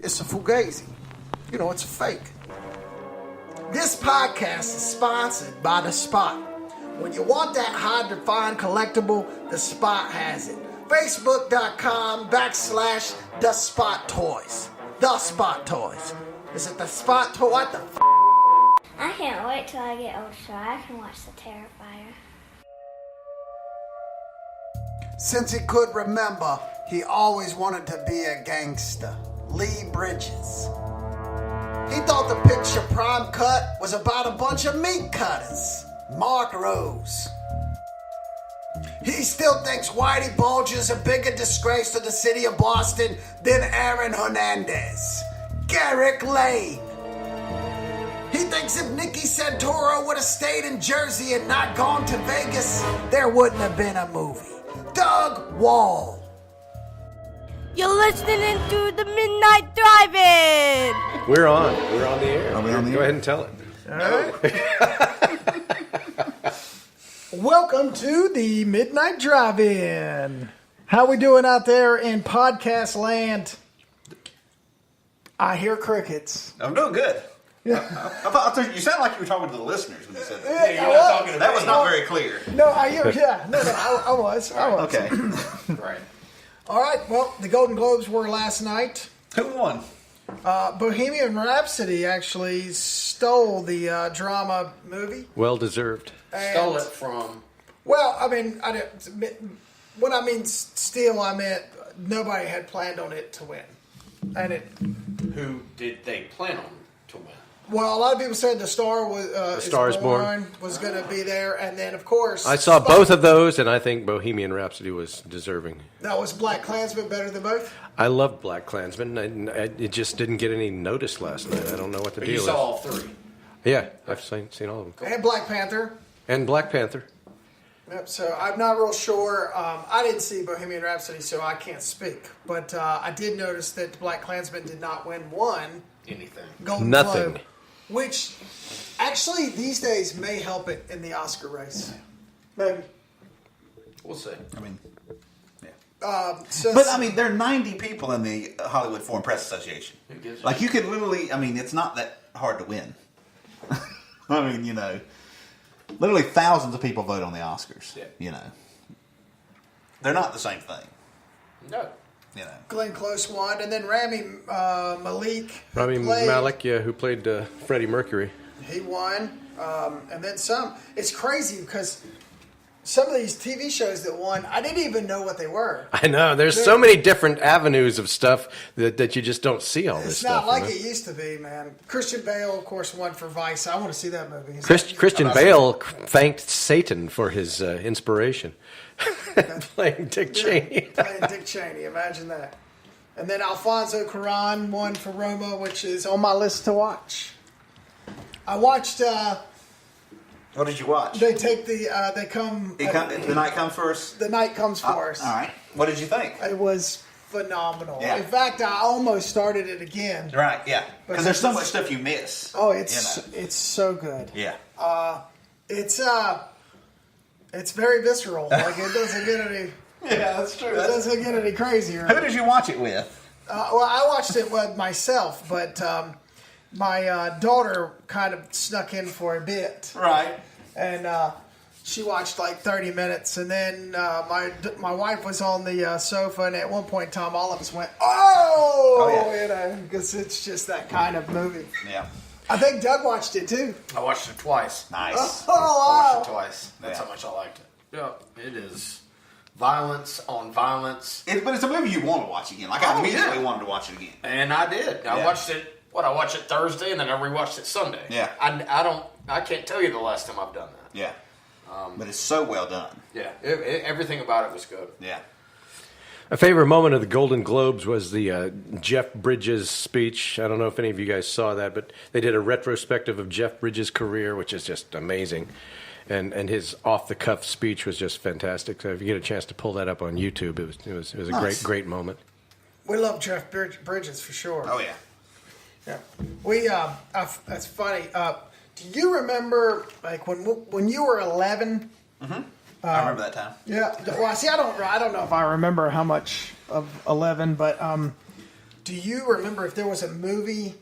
It's a Fugazi. You know, it's a fake. This podcast is sponsored by The Spot. When you want that hard-to-find collectible, The Spot has it. Facebook.com/The Spot Toys. The Spot Toys. Is it The Spot Toy? What the f***? I can't wait till I get old so I can watch the Terrifier. Since he could remember, he always wanted to be a gangster. Lee Bridges. He thought the picture Prime Cut was about a bunch of meat cutters. Mark Rose. He still thinks Whitey Bulger's a bigger disgrace to the city of Boston than Aaron Hernandez. Garrick Lane. He thinks if Nicky Santoro would have stayed in Jersey and not gone to Vegas, there wouldn't have been a movie. Doug Wall. You're listening to the Midnight Drive-In. We're on. We're on the air. Are we on the Go air? ahead and tell it. All right. Welcome to the Midnight Drive-In. How we doing out there in podcast land? I hear crickets. I'm doing good. Yeah. I thought you sounded like you were talking to the listeners when you said that. Yeah, I was. That was not very clear. No, I was. Okay. Right. All right, well, the Golden Globes were last night. Who won? Bohemian Rhapsody actually stole the drama movie. Well deserved. Stole it from. Well, I mean, when I mean steal, I meant nobody had planned on it to win. And it. Who did they plan on to win? Well, a lot of people said The Star was Star is Born was going to be there, and then of course I saw both of those, and I think Bohemian Rhapsody was deserving. That was Black Klansman better than both. I loved Black Klansman. It just didn't get any notice last night. I don't know what the But deal you is. saw all three. Yeah, I've seen all of them. And Black Panther. And Black Panther. Yep, so I'm not real sure. I didn't see Bohemian Rhapsody, so I can't speak. But I did notice that Black Klansman did not win one Anything. Golden Nothing. Globe, which actually these days may help it in the Oscar race. Maybe. We'll see. I mean, But I mean, there are 90 people in the Hollywood Foreign Press Association. Who gives a Like, you could literally, I mean, it's not that hard to win. I mean, you know, literally thousands of people vote on the Oscars. Yeah. You know, they're not the same thing. No. You know, Glenn Close won, and then Rami Malek, Rami Malek, yeah, who played Freddie Mercury. he won, and then some. It's crazy because some of these TV shows that won, I didn't even know what they were. I know. There's so many different avenues of stuff that you just don't see all this It's stuff. not like you know? it used to be, man. Christian Bale, of course, won for Vice. I want to see that movie. Christian Bale thanked Satan for his inspiration. Playing Dick Cheney. Playing Dick Cheney, imagine that. And then Alfonso Cuarón won for Roma, which is on my list to watch. I watched. what did you watch? They take the. They come. The Night Comes First. The Night Comes First. All right. What did you think? It was phenomenal. Yeah. In fact, I almost started it again. Right. Yeah. But Because there's so much stuff you miss. Oh, it's you know. it's so good. Yeah. It's very visceral. Like it doesn't get any. Yeah, that's true. It doesn't get any crazier. Who did you watch it with? Well, I watched it with myself, but my daughter kind of snuck in for a bit, Right. and she watched like 30 minutes, and then my wife was on the sofa, and at one point in time, all of us went, "Oh!" yeah. You know, because it's just that kind of movie. Yeah. I think Doug watched it too. I watched it twice. Nice. Oh I wow! watched it twice. That's Yeah. how much I liked it. Yeah. It is violence on violence. But it's a movie you want to watch again. Like, I immediately wanted to watch it again. And I did. I Yeah. watched it. I watched it Thursday, and then I rewatched it Sunday. Yeah. I can't tell you the last time I've done that. Yeah. But it's so well done. Yeah. Everything about it was good. Yeah. My favorite moment of the Golden Globes was the Jeff Bridges speech. I don't know if any of you guys saw that, but they did a retrospective of Jeff Bridges' career, which is just amazing. And his off-the-cuff speech was just fantastic. So if you get a chance to pull that up on YouTube, it was a Nice. great moment. We love Jeff Bridges for sure. Oh, yeah. Yeah, we. That's funny. Do you remember like when you were 11? I remember that time. Yeah. Well, see, I don't know if I remember how much of 11, but do you remember if there was a movie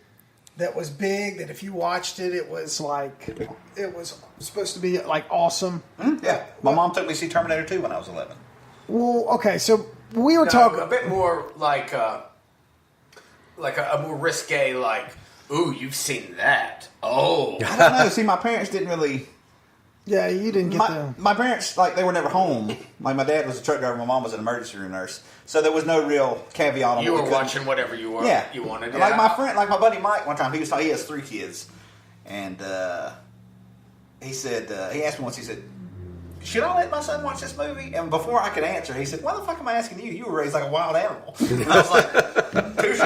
that was big that if you watched it, it was supposed to be like awesome? Yeah. My mom took me to see Terminator 2 when I was 11. Well, okay, so we were talking a bit more like a more risque, like, ooh, you've seen that. Oh. I don't know. See, my parents didn't really... Yeah, you didn't get my parents, like, they were never home. Like, my dad was a truck driver. My mom was an emergency room nurse. So there was no real caveat on You what were watching whatever you wanted. Yeah. You wanted. Like my friend, like my buddy Mike, one time he has 3 kids, and he said he asked me once. He said, "Should I let my son watch this movie?" And before I could answer, he said, "Why the fuck am I asking you? You were raised like a wild animal." And I was like, "Touche."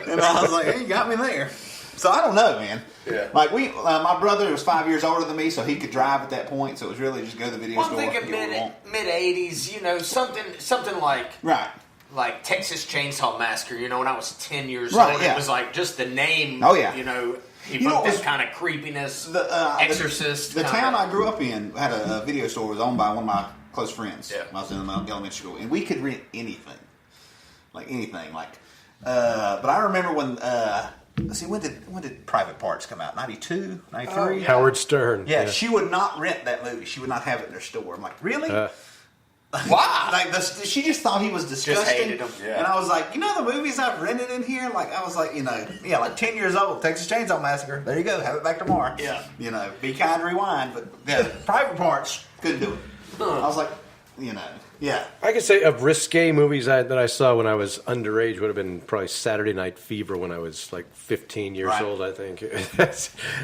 And I was like, "Hey, you got me there." So I don't know, man. Yeah. Like my brother was 5 years older than me, so he could drive at that point. So it was really just go to the video store. I'm thinking mid '80s. You know, something like right. Like Texas Chainsaw Massacre. You know, when I was 10 years Right, old, yeah. it was like just the name. Oh, yeah. You know, You know, evoked this kind of creepiness. Exorcist. The kinda. town I grew up in had a video store. It was owned by one of my close friends. Yeah. When I was in elementary school, and we could rent anything, like anything. But I remember when. Let's see, when did Private Parts come out? 92, 93? Oh, yeah. Howard Stern. Yeah, she would not rent that movie. She would not have it in her store. I'm like, really? Why? Like she just thought he was disgusting. Just hated him. Yeah. And I was like, you know the movies I've rented in here? Like I was like, like 10 years old, Texas Chainsaw Massacre. There you go, have it back tomorrow. Yeah. Be Kind, Rewind. But yeah, Private Parts couldn't do it. I was like, yeah. I could say of risque movies that I saw when I was underage would have been probably Saturday Night Fever when I was like 15 years Right. old, I think.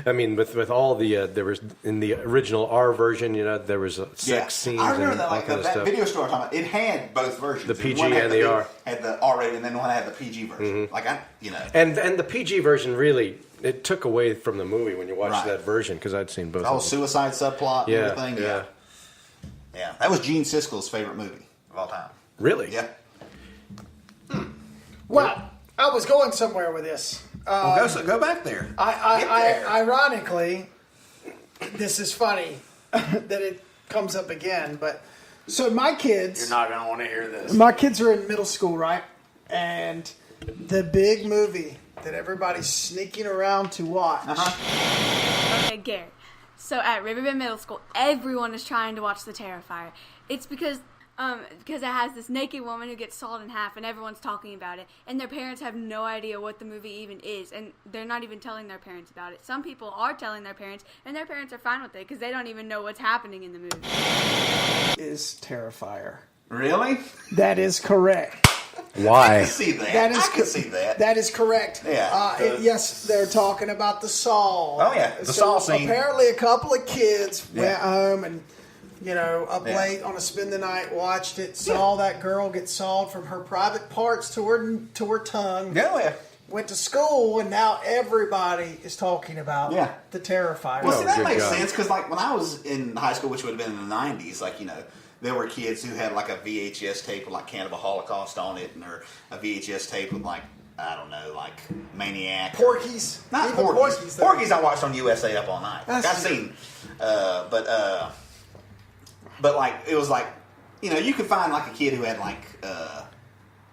I mean, with all the there was in the original R version, there was sex scenes I remember and that, all like kind of that stuff. video store I'm talking about, it had both versions. The PG One had and the R. Had the R rated, and then one had the PG version. Like And the PG version really it took away from the movie when you watched Right. that version because I'd seen both. the whole of them. suicide subplot and everything. Yeah. Yeah. That was Gene Siskel's favorite movie of all time. Really? Yeah. Well, I was going somewhere with this. Well, go back there. Get there. Ironically, this is funny that it comes up again, but so my kids. You're not gonna want to hear this. My kids are in middle school, right? And the big movie that everybody's sneaking around to watch. Okay, Garrick. So at Riverbend Middle School, everyone is trying to watch The Terrifier. It's because it has this naked woman who gets sawed in half, and everyone's talking about it, and their parents have no idea what the movie even is, and they're not even telling their parents about it. Some people are telling their parents, and their parents are fine with it because they don't even know what's happening in the movie. Is Terrifier. Really? That is correct. I Why? can see that. I can see that. That is correct. Yeah. Yes, they're talking about the Saw. Oh, yeah, the Saw scene. Apparently, a couple of kids went Yeah. home and, up late on a spend the night, watched it, saw that girl get sawed from her private parts to her tongue. Yeah. Went to school, and now everybody is talking about Yeah. the Terrifier. Well, see, that good makes God. sense because, like, when I was in high school, which would have been in the 90s, like, there were kids who had, like, a VHS tape with, like, Cannibal Holocaust on it, or a VHS tape with, like, I don't know, like, Maniac. Porky's. Not Even Porky's. though. Porky's I watched on USA Up All Night. Like, That's I've seen, but, like, it was like, you could find, like, a kid who had, like,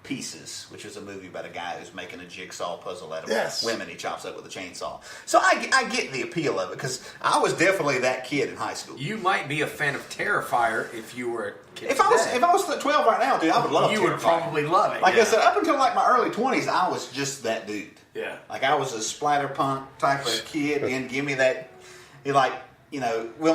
Pieces, which is a movie about a guy who's making a jigsaw puzzle out of Yes. women he chops up with a chainsaw. So I get the appeal of it because I was definitely that kid in high school. You might be a fan of Terrifier if you were a kid. If I was 12 right now, dude, I would love you Terrifier. would probably love it. Like yeah. I said, up until like my early 20s, I was just that dude. Yeah. Like I was a splatterpunk type of kid, and give me that, will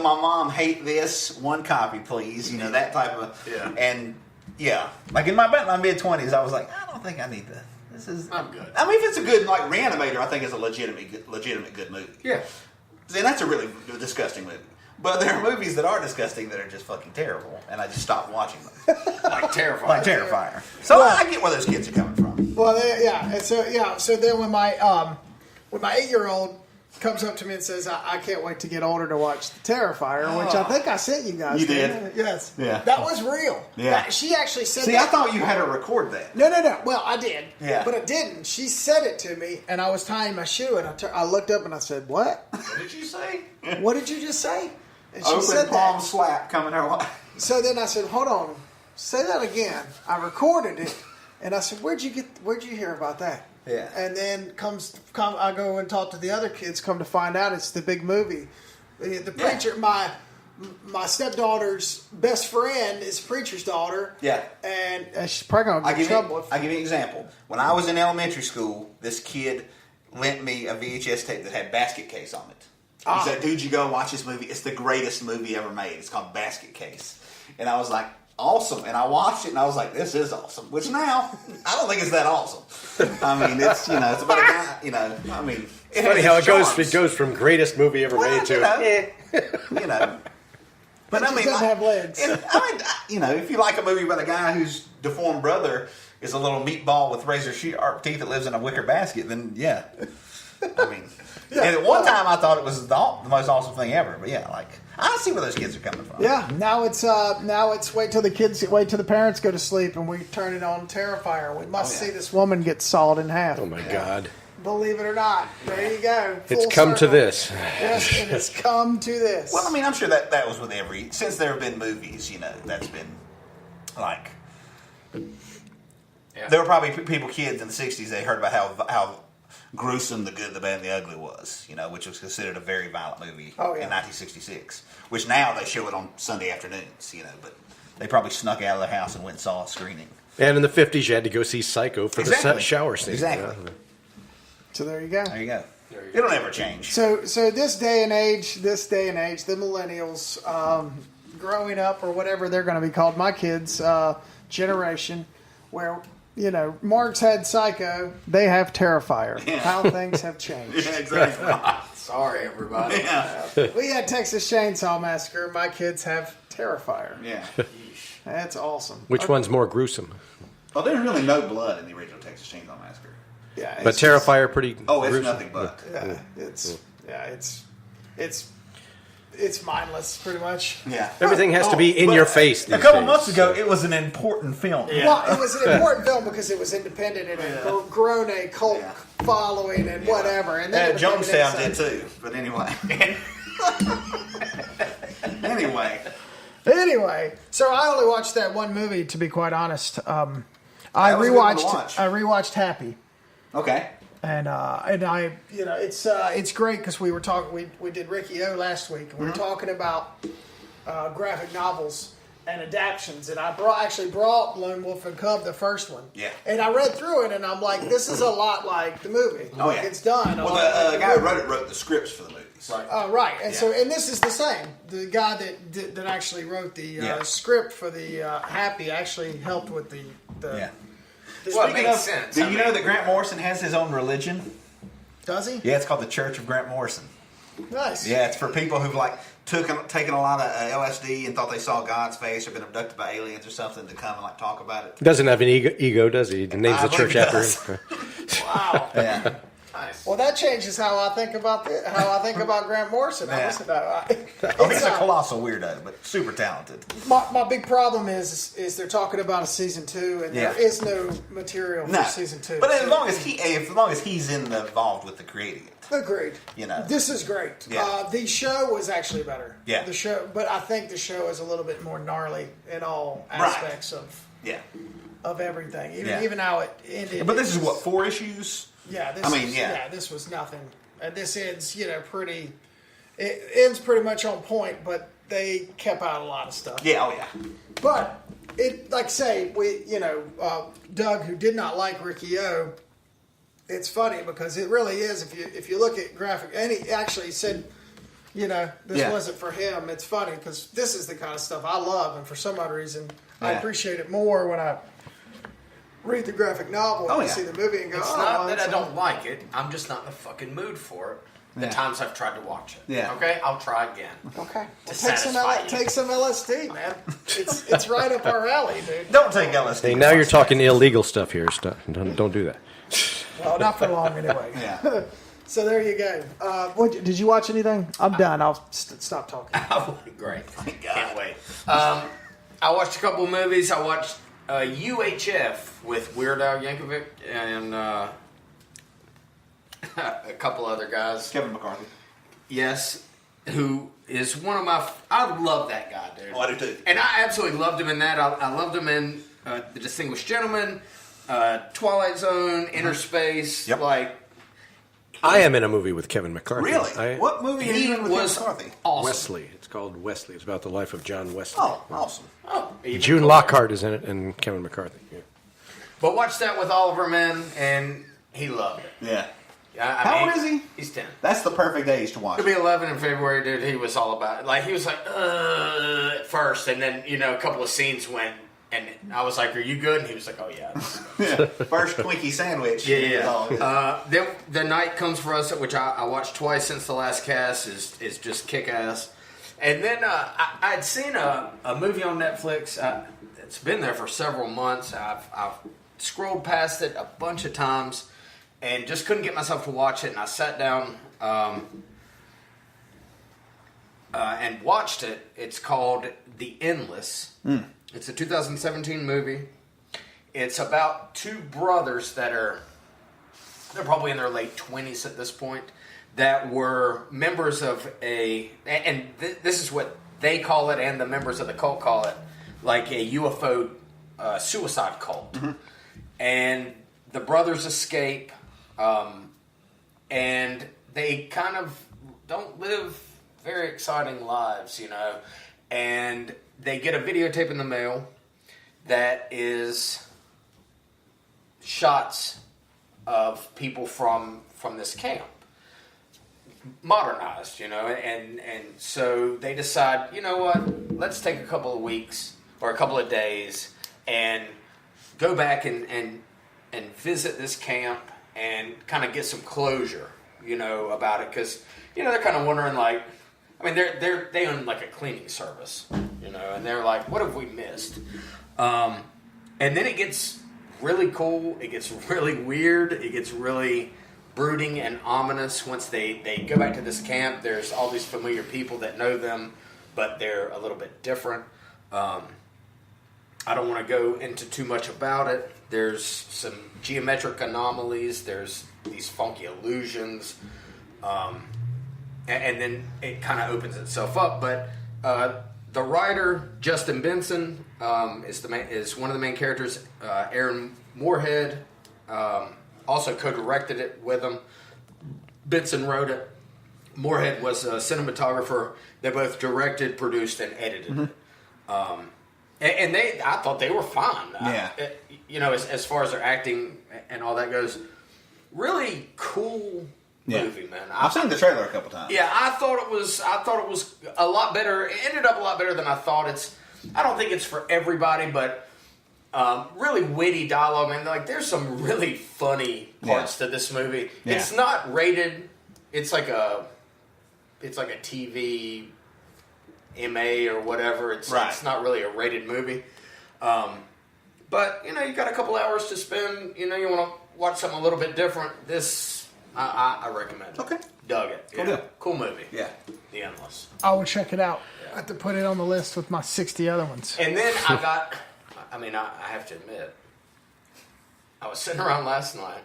my mom hate this? One copy, please. That type of. Yeah. And yeah, like in my mid 20s, I was like, I don't think I need that. This is. I'm good. I mean, if it's a good like Reanimator, I think it's a legitimate good movie. Yeah. See, that's a really disgusting movie. But there are movies that are disgusting that are just fucking terrible, and I just stopped watching them. Like Terrifier. Like Terrifier. So I get where those kids are coming from. Well, so then when my 8-year-old comes up to me and says, I can't wait to get older to watch The Terrifier, which I think I sent you guys. You didn't did? I? Yes. Yeah. That was real. Yeah. She actually said See, that. I thought you had to record that. No. Well, I did. Yeah. But I didn't. She said it to me, and I was tying my shoe, and I looked up and I said, what? What did you say? What did you just say? And she Open said palm that. slap coming her way. So then I said, hold on. say that again. I recorded it, and I said, where'd you hear about that? Yeah. And then I go and talk to the other kids. Come to find out, it's the big movie. The preacher, my stepdaughter's best friend is a preacher's daughter. Yeah. And she's probably going to get in trouble. I'll give you an example. When I was in elementary school, this kid lent me a VHS tape that had Basket Case on it. He said, dude, you go watch this movie. It's the greatest movie ever made. It's called Basket Case. And I was like, awesome. And I watched it and I was like, this is awesome. Which now, I don't think it's that awesome. I mean, it's, it's about a guy, I mean. It's funny how it goes from greatest movie ever made to, But I mean, doesn't have legs. If you like a movie about a guy whose deformed brother is a little meatball with razor sharp teeth that lives in a wicker basket, then yeah. I mean, and at one time I thought it was the most awesome thing ever. But yeah, I see where those kids are coming from. Yeah, now it's wait till the parents go to sleep and we turn it on Terrifier. We must see this woman get sawed in half. oh my God. Believe it or not, there you go. It's come to this. Yes, and it's come to this. Well, I mean, I'm sure that was with since there have been movies, that's been like. Yeah. There were probably kids in the 60s, they heard about how gruesome The Good, the Bad, and the Ugly was, which was considered a very violent movie in 1966, which now they show it on Sunday afternoons, but they probably snuck out of their house and went and saw a screening. And in the 50s, you had to go see Psycho for the shower scene. Exactly. So there you go. There you go. It'll never change. So this day and age, the millennials growing up or whatever they're going to be called, my kids' generation, where Mark's had Psycho, they have Terrifier. Yeah. How things have changed. Yeah, exactly. Sorry, everybody. Yeah. We had Texas Chainsaw Massacre. My kids have Terrifier. Yeah. That's awesome. Which one's more gruesome? Well, there's really no blood in the original Texas Chainsaw Massacre. Yeah, But Terrifier pretty Oh, it's gruesome. nothing but. It's mindless, pretty much. Yeah. Everything has to be in your face A these couple days. months ago, it was an important film. Yeah. Well, it was an important film because it was independent and it had grown a cult following and whatever. And then Jonestown did too. But anyway. Anyway, so I only watched that one movie, to be quite honest. I That was a good one to watch. rewatched Happy. Okay. And I, it's great because we were talking. We did Ricky O last week. And we were talking about graphic novels and adaptions. And I actually brought Lone Wolf and Cub, the first one. Yeah. And I read through it, and I'm like, this is a lot like the movie. Oh yeah. It's done. Well, the guy who wrote the scripts for the movies. Right. Right, and and this is the same. The guy that actually wrote the script for the Happy actually helped with the. Well, it makes sense. Do you know that Grant Morrison has his own religion? Does he? Yeah, it's called the Church of Grant Morrison. Nice. Yeah, it's for people who've taken a lot of LSD and thought they saw God's face or been abducted by aliens or something to come and talk about it. Doesn't have an ego, does he? He names the church after him. Wow. Yeah. Nice. Well, that changes how I think about Grant Morrison. Yeah. He's a colossal weirdo, but super talented. My big problem is they're talking about a season 2, and there is no material for season 2. But as long as he's involved with the creating it. Agreed. This is great. Yeah. The show was actually better. Yeah. The show, but I think the show is a little bit more gnarly in all aspects of everything. Even how it ended. But this is what, 4 issues? Yeah. This was nothing. And this ends, It ends pretty much on point, but they kept out a lot of stuff. Yeah. Oh yeah. But it, like say, Doug, who did not like Ricky O. It's funny because it really is. If you look at graphic, and he actually said, this wasn't for him. It's funny because this is the kind of stuff I love, and for some odd reason, I appreciate it more when I read the graphic novel and see the movie and go. It's not that I don't like it. I'm just not in the fucking mood for it. The times I've tried to watch it. Yeah. Okay, I'll try again. Okay. Well, satisfy you. take some LSD, man. It's right up our alley, dude. Don't take LSD. Hey, now you're talking illegal stuff here. Don't do that. Well, not for long anyway. Yeah. So there you go. Did you watch anything? I'm done. I'll stop talking. Great. Can't wait. I watched a couple of movies. I watched UHF with Weird Al Yankovic and a couple other guys. Kevin McCarthy. Yes. who is one of my. I love that guy, dude. Oh, I do too. And I absolutely loved him in that. I loved him in The Distinguished Gentleman, Twilight Zone, Inner Space. Yep. Like, I am in a movie with Kevin McCarthy. Really? What movie are he you in with was Kevin McCarthy? awesome. Wesley. It's called Wesley. It's about the life of John Wesley. Oh, awesome. Oh, even June cooler. Lockhart is in it, and Kevin McCarthy. Yeah. But watch that with Oliver Mann, and he loved it. Yeah. I How old is he? He's 10. That's the perfect age to watch. He'll be 11 in February, dude. He was all about it. Like, he was like, at first, and then, a couple of scenes went, and I was like, are you good? And he was like, oh, yeah. Yeah. First Twinkie sandwich. Yeah. Then The Night Comes For Us, which I watched twice since the last cast, is just kick-ass. And then I'd seen a movie on Netflix. It's been there for several months. I've scrolled past it a bunch of times and just couldn't get myself to watch it. And I sat down and watched it. It's called The Endless. It's a 2017 movie. It's about two brothers they're probably in their late 20s at this point, that were members of this is what they call it, and the members of the cult call it, like a UFO suicide cult. Mm-hmm. And the brothers escape, and they kind of don't live very exciting lives, and they get a videotape in the mail that is shots of people from this camp, modernized, and so they decide, you know what, let's take a couple of weeks or a couple of days and go back and visit this camp and kind of get some closure, about it, because they're kind of wondering, like, I mean, they own like a cleaning service, and they're like, what have we missed? And then it gets really cool. It gets really weird. It gets really brooding and ominous once they go back to this camp. There's all these familiar people that know them, but they're a little bit different. I don't want to go into too much about it. There's some geometric anomalies. There's these funky illusions. And then it kind of opens itself up. But the writer, Justin Benson, is one of the main characters. Aaron Moorhead also co-directed it with him. Benson wrote it. Moorhead was a cinematographer. They both directed, produced, and edited it. And I thought they were fine. Yeah. As far as their acting and all that goes, really cool movie, man. I've seen the trailer a couple times. Yeah, I thought it was a lot better. It ended up a lot better than I thought. I don't think it's for everybody, but really witty dialogue, man. Like, there's some really funny parts to this movie. Yeah. It's not rated. It's like a TV MA or whatever. It's not really a rated movie. But you got a couple hours to spend. You want to watch something a little bit different. This I recommend it. Okay. Dug it. Cool deal. Cool movie. Yeah. The Endless. I will check it out. I have to put it on the list with my 60 other ones. And then I have to admit, I was sitting around last night,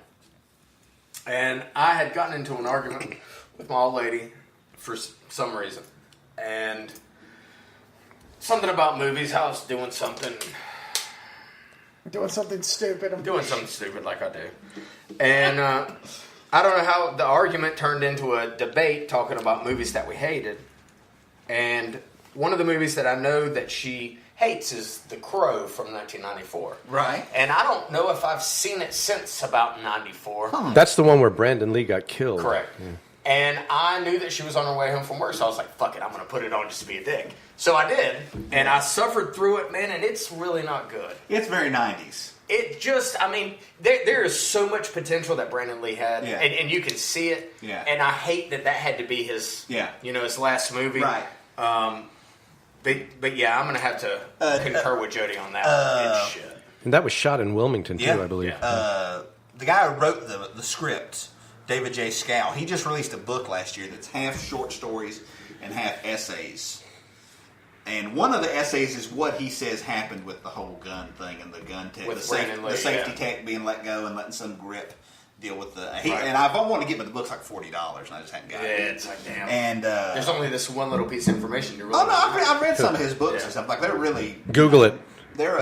and I had gotten into an argument with my old lady for some reason. And something about movies, I was doing something. Doing something stupid. I'm doing something stupid like I do. And I don't know how the argument turned into a debate talking about movies that we hated. And one of the movies that I know that she hates is The Crow from 1994. Right. And I don't know if I've seen it since about 94. That's the one where Brandon Lee got killed. Correct. Yeah. And I knew that she was on her way home from work, so I was like, fuck it, I'm going to put it on just to be a dick. So I did, and I suffered through it, man, and it's really not good. It's very 90s. It just, there is so much potential that Brandon Lee had, and you can see it. Yeah. And I hate that had to be his, his last movie. Right. But yeah, I'm going to have to concur with Jody on that one. Shit. And that was shot in Wilmington, too, I believe. Yeah. The guy who wrote the script, David J. Scow, he just released a book last year that's half short stories and half essays. And one of the essays is what he says happened with the whole gun thing and the gun tech, With the Brandon Lee, safety tech being let go and letting some grip deal with the. And I've wanted to get, but the book's like $40, and I just hadn't got it. Yeah, it's like damn. And there's only this one little piece of information to really. Oh no, I've read some of his books and stuff. Like they're really Google it. They're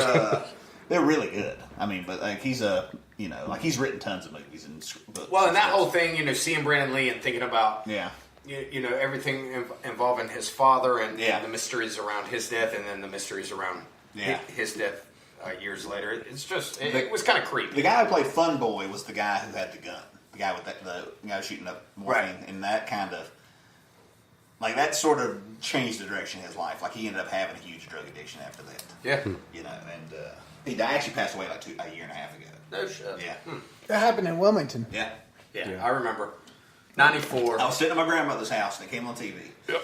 really good. I mean, but like he's like he's written tons of movies and books. Well, and that whole thing, seeing Brandon Lee and thinking about everything involving his father and the mysteries around his death, and then the mysteries around his death years later. It's just it was kind of creepy. The guy who played Fun Boy was the guy who had the gun. The guy with the guy shooting up morphine, and that kind of like that sort of changed the direction of his life. Like he ended up having a huge drug addiction after that. Yeah, and he actually passed away like a year and a half ago. No shit. Yeah, That happened in Wilmington. yeah. I remember. 94. I was sitting at my grandmother's house and it came on TV. Yep.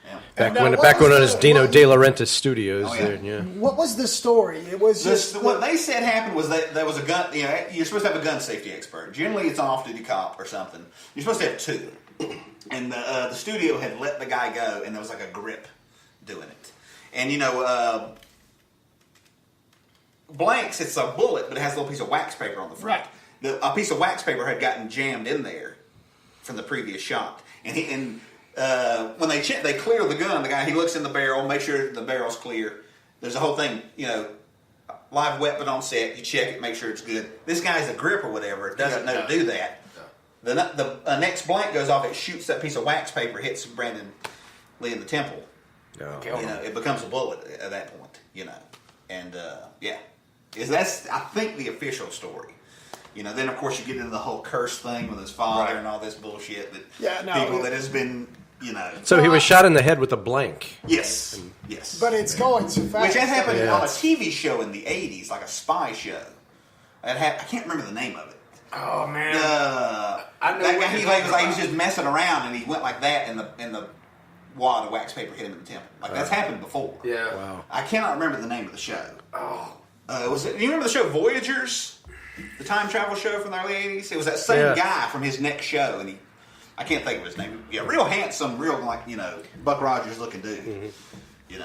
Yeah. Back when it was Dino De Laurentiis Studios. Oh, yeah. There, yeah. What was the story? It was just What they said happened was that there was a gun. You're supposed to have a gun safety expert. Generally, it's an off-duty cop or something. You're supposed to have two. And the studio had let the guy go, and there was like a grip doing it. And blanks, it's a bullet, but it has a little piece of wax paper on the front. Right. A piece of wax paper had gotten jammed in there from the previous shot, and when they clear the gun, the guy he looks in the barrel, make sure the barrel's clear. There's a whole thing, live weapon on set. You check it, make sure it's good. This guy's a grip or whatever doesn't know to do that. The next blank goes off. It shoots that piece of wax paper, hits Brandon Lee in the temple. No. It becomes a bullet at that point. And that's I think the official story. Then of course you get into the whole curse thing with his father and all this bullshit that people that has been, So he was shot in the head with a blank. Yes. But it's going so fast. Which had happened on a TV show in the 80s, like a spy show. I can't remember the name of it. Oh man! I know that guy. He was just messing around, and he went like that, and the wad of wax paper hit him in the temple. Like that's happened before. Yeah. Wow. I cannot remember the name of the show. Was it? You remember the show Voyagers? The time travel show from the early 80s? It was that same guy from his next show, and I can't think of his name. Yeah, real handsome, real Buck Rogers looking dude. Mm-hmm.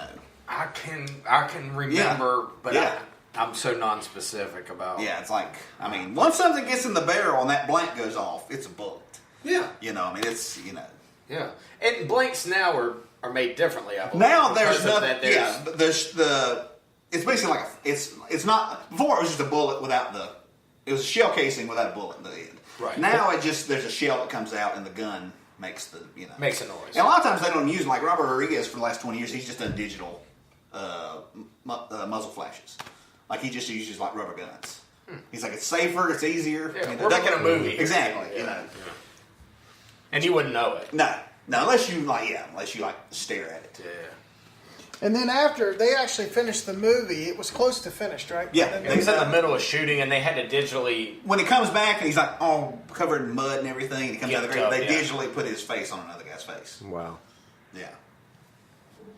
I can remember, but I'm so non-specific about. Yeah, it's like once something gets in the barrel and that blank goes off, it's a bullet. Yeah, it's Yeah, and blanks now are made differently. I believe. Now there's nothing. It's basically like it's not. Before it was just a bullet without the. It was a shell casing without a bullet in the end. Right. Now there's a shell that comes out and the gun makes the makes a noise. And a lot of times they don't use like Robert Rodriguez for the last 20 years. He's just done digital muzzle flashes. Like he just uses like rubber guns. He's like it's safer, it's easier. Yeah, we're making a movie. Exactly. And you wouldn't know it. No, unless you stare at it. Yeah. And then after they actually finished the movie, it was close to finished, right? Yeah. He was in the middle of shooting, and they had to digitally. When he comes back, and he's like all covered in mud and everything, and he comes out of the grave, they digitally put his face on another guy's face. Wow. Yeah.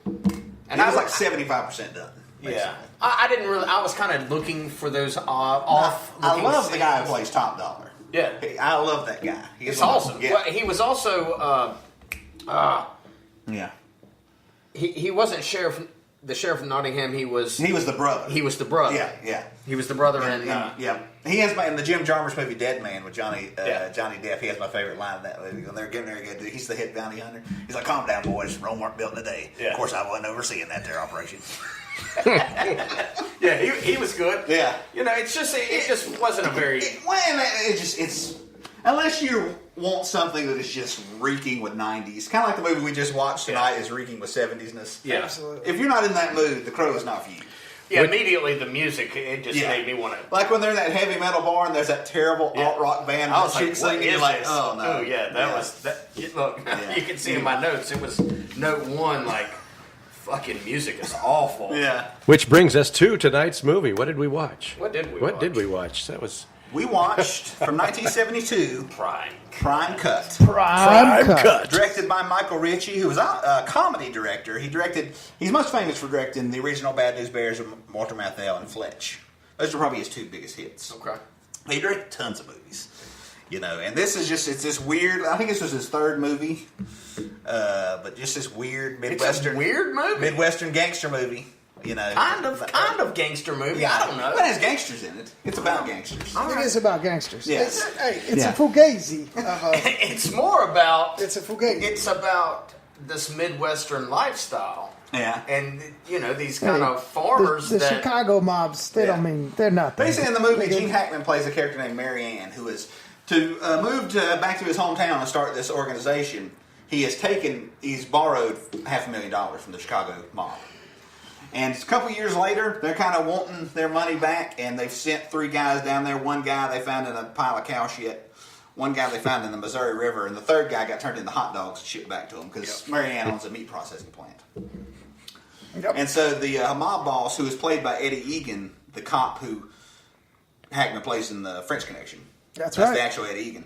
And I was like 75% done. Basically. Yeah. I didn't really. I was kind of looking for those off. I love the guy who plays Top Dollar. Yeah. I love that guy. He's awesome. Yeah. Well, he was also. Yeah. He wasn't the sheriff of Nottingham. He was the brother. He was the brother. Yeah. He was the brother, He has in the Jim Jarmusch movie Dead Man with Johnny Depp. He has my favorite line in that movie when they're getting ready to go do. He's the head bounty hunter. He's like, "Calm down, boys. Rome weren't built in a day." Yeah. Of course, I wasn't overseeing that there operation. Yeah, he was good. Yeah. It just wasn't a very. It's unless you want something that is just reeking with 90s. Kind of like the movie we just watched tonight is reeking with 70s-ness. Yeah. Absolutely. If you're not in that mood, The Crow is not for you. Yeah, immediately the music, it just made me want to... Like when they're in that heavy metal bar and there's that terrible alt-rock band I was like, singing, and you're like, oh, no. Oh, yeah, that was... Look, you can see in my notes, it was note 1, like, fucking music is awful. Yeah. Which brings us to tonight's movie. What did we watch? What did we watch? That was... We watched, from 1972, Prime Cut. Prime Cut. Directed by Michael Ritchie, who was a comedy director. He's most famous for directing the original Bad News Bears of Walter Matthau and Fletch. Those are probably his 2 biggest hits. Okay. He directed tons of movies. And this is it's this weird, I think this was his 3rd movie, but just this weird Midwestern. It's a weird movie. Midwestern gangster movie. Kind of gangster movie. Yeah, I don't know. But it has gangsters in it. It's about gangsters. It is about gangsters. Yes. It's a Fugazi. It's more about. It's a Fugazi. It's about this Midwestern lifestyle. Yeah. And these kind of farmers. The that, Chicago mobs. They don't mean they're not. Basically, in the movie, Gene Hackman plays a character named Mary Ann, who is moved back to his hometown and start this organization. He's borrowed $500,000 from the Chicago mob. And a couple years later, they're kind of wanting their money back, and they've sent 3 guys down there. One guy they found in a pile of cow shit. One guy they found in the Missouri River, and the third guy got turned into hot dogs and shipped back to them because Mary Ann owns a meat processing plant. Yep. And so the mob boss, who is played by Eddie Egan, the cop who Hackman plays in the French Connection. That's right. The actual Eddie Egan.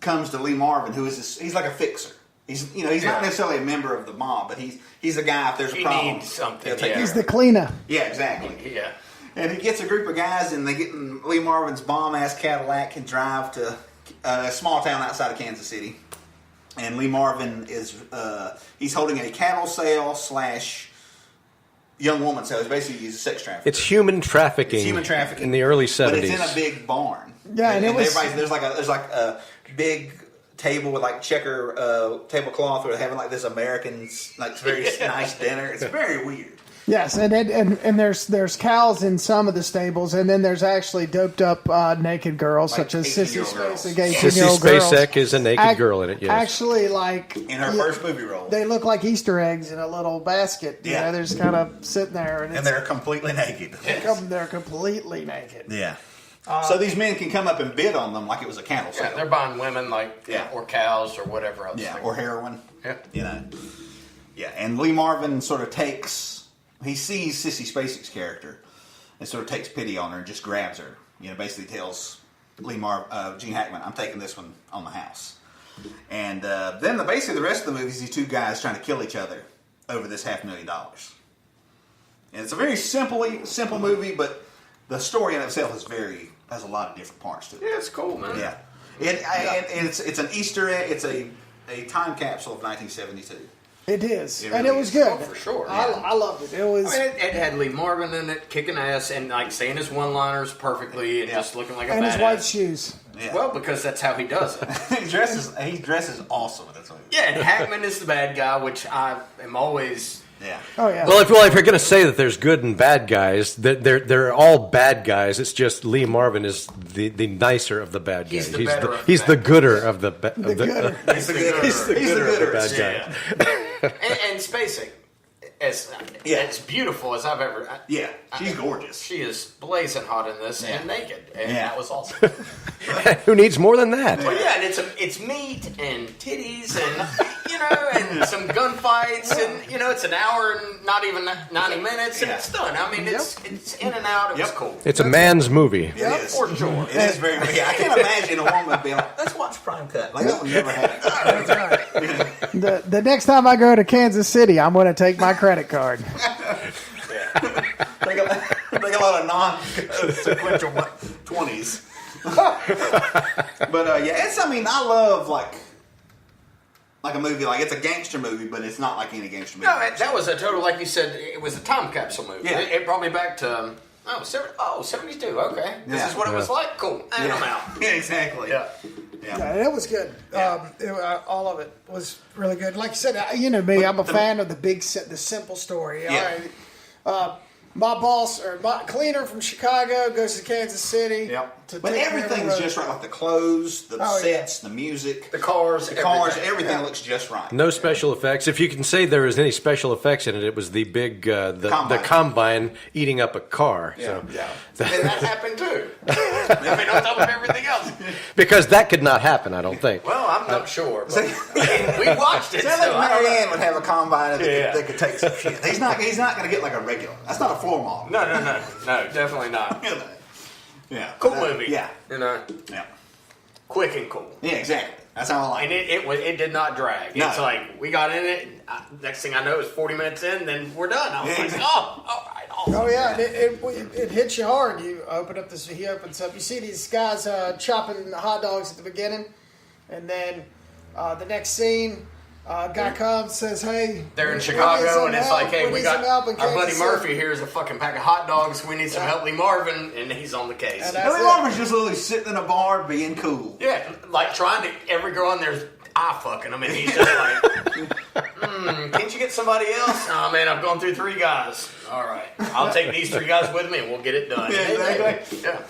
Comes to Lee Marvin, who is he's like a fixer. He's not necessarily a member of the mob, but he's a guy if there's a problem. Needs something. He's the cleaner. Yeah, exactly. Yeah. And he gets a group of guys, and they get in Lee Marvin's bomb-ass Cadillac and drive to a small town outside of Kansas City. And Lee Marvin is he's holding a cattle sale / young woman sale. He's a sex trafficker. It's human trafficking. In the early 70s. But it's in a big barn. Yeah, and there's like a big table with like checker tablecloth where they're having like this American like very nice dinner. It's very weird. Yes, and there's cows in some of the stables, and then there's actually doped up naked girls like such as Sissy Spacek. Sissy Spacek is a naked girl in it. Yes, actually, like in her first movie role, they look like Easter eggs in a little basket. Yeah, they're just kind of sitting there, and they're completely naked. They're completely naked. Yeah. So these men can come up and bid on them like it was a cattle sale. Yeah, they're buying women or cows or whatever else. Yeah, or heroin. Yeah. Yeah, and Lee Marvin sort of he sees Sissy Spacek's character and sort of takes pity on her and just grabs her. Basically tells Gene Hackman, I'm taking this one on the house. And then basically the rest of the movie is these 2 guys trying to kill each other over this $500,000. And it's a very simple movie, but the story in itself has a lot of different parts to it. Yeah, it's cool, man. Yeah. It's an Easter egg. It's a time capsule of 1972. It is, It really and it was is. good. Oh, for sure. I loved it. It was. It had Lee Marvin in it, kicking ass, and saying his one-liners perfectly, and just looking like a and badass. his white shoes. Yeah. Well, because that's how he does it. he dresses awesome in this movie. Yeah, and Hackman is the bad guy, which I am always. Yeah. Oh yeah. Well, if you're going to say that there's good and bad guys, they're all bad guys. It's just Lee Marvin is the nicer of the bad guys. He's the gooder of the bad guys. He's the gooder Bad guys. And Spacek, as beautiful as I've ever. She's gorgeous. She is blazing hot in this and naked, and that was awesome. Who needs more than that? Well, yeah, and it's meat and titties and and some gunfights and it's an hour and not even 90 minutes and it's done. I mean, it's in and out. It was cool. It's a man's movie. It is. For sure. It is very. I can't imagine a woman being like, "Let's watch Prime Cut." Like that would never happen. That's right. The next time I go to Kansas City, I'm going to take my credit card. Bring a lot of non-sequential 20s. But I love like a movie, like it's a gangster movie, but it's not like any gangster movie. No, that was a total, like you said, it was a time capsule movie. Yeah. It brought me back to 72. Okay, this is what it was like. Cool, and I'm out. Yeah, exactly. Yeah. Yeah, it was good. All of it was really good. Like you said, me, I'm a fan of the simple story. Yeah. All right. My boss or my cleaner from Chicago goes to Kansas City. Yep. But everything's just right. Like the clothes, the sets, the music, the cars, everything looks just right. No special effects. If you can say there was any special effects in it, it was the big the combine eating up a car. Yeah. So. Yeah. And that happened too. I mean, on top of everything else. Because that could not happen, I don't think. Well, I'm not sure. But we watched it. Sounds like Mary Ann would have a combine that could take some shit. He's not going to get like a regular. That's not a floor model. No, definitely not. Yeah. Cool movie. Yeah. Yeah. Quick and cool. Yeah, exactly. That's how I like it. And it did not drag. No. It's like we got in it. And next thing I know, it's 40 minutes in. Then we're done. I was like, all right. Awesome. Oh yeah, it hits you hard. You open up this. He opens up. You see these guys chopping hot dogs at the beginning, and then the next scene, Guy comes, says, "Hey, They're in we need Chicago, some and it's help. like, hey, we need some got help in our buddy Kansas City." Murphy here is a fucking pack of hot dogs. We need some help, Lee Marvin, and he's on the case. And that's Billy it. Marvin's just literally sitting in a bar being cool. Yeah, like trying to, every girl in there's eye fucking him, and he's just like, can't you get somebody else? Oh man, I've gone through 3 guys. All right, I'll take these 3 guys with me, and we'll get it done. Yeah, exactly. Yeah.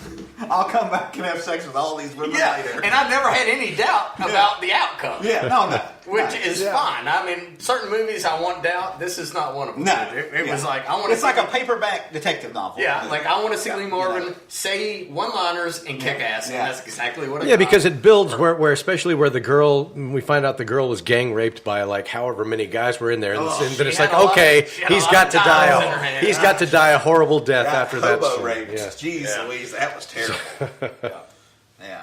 I'll come back and have sex with all these women Yeah, later. and I've never had any doubt about the outcome. Yeah, no. Which is fine. I mean, certain movies I want doubt. This is not one of them. No. It was like, I want to It's like a paperback detective novel. Yeah, like I want to see Lee Marvin You know. say one-liners and kick ass, Yeah. and that's exactly what I Yeah, got. because it builds where especially where the girl, we find out the girl was gang raped by like however many guys were in there, and then it's she like, had a lot okay, of- she had a he's lot got of to dials in her die. hand. He's got to die a horrible death Yeah, after that. hobo scene. raped. Yeah. Jeez Yeah. Louise, that was terrible. Yeah.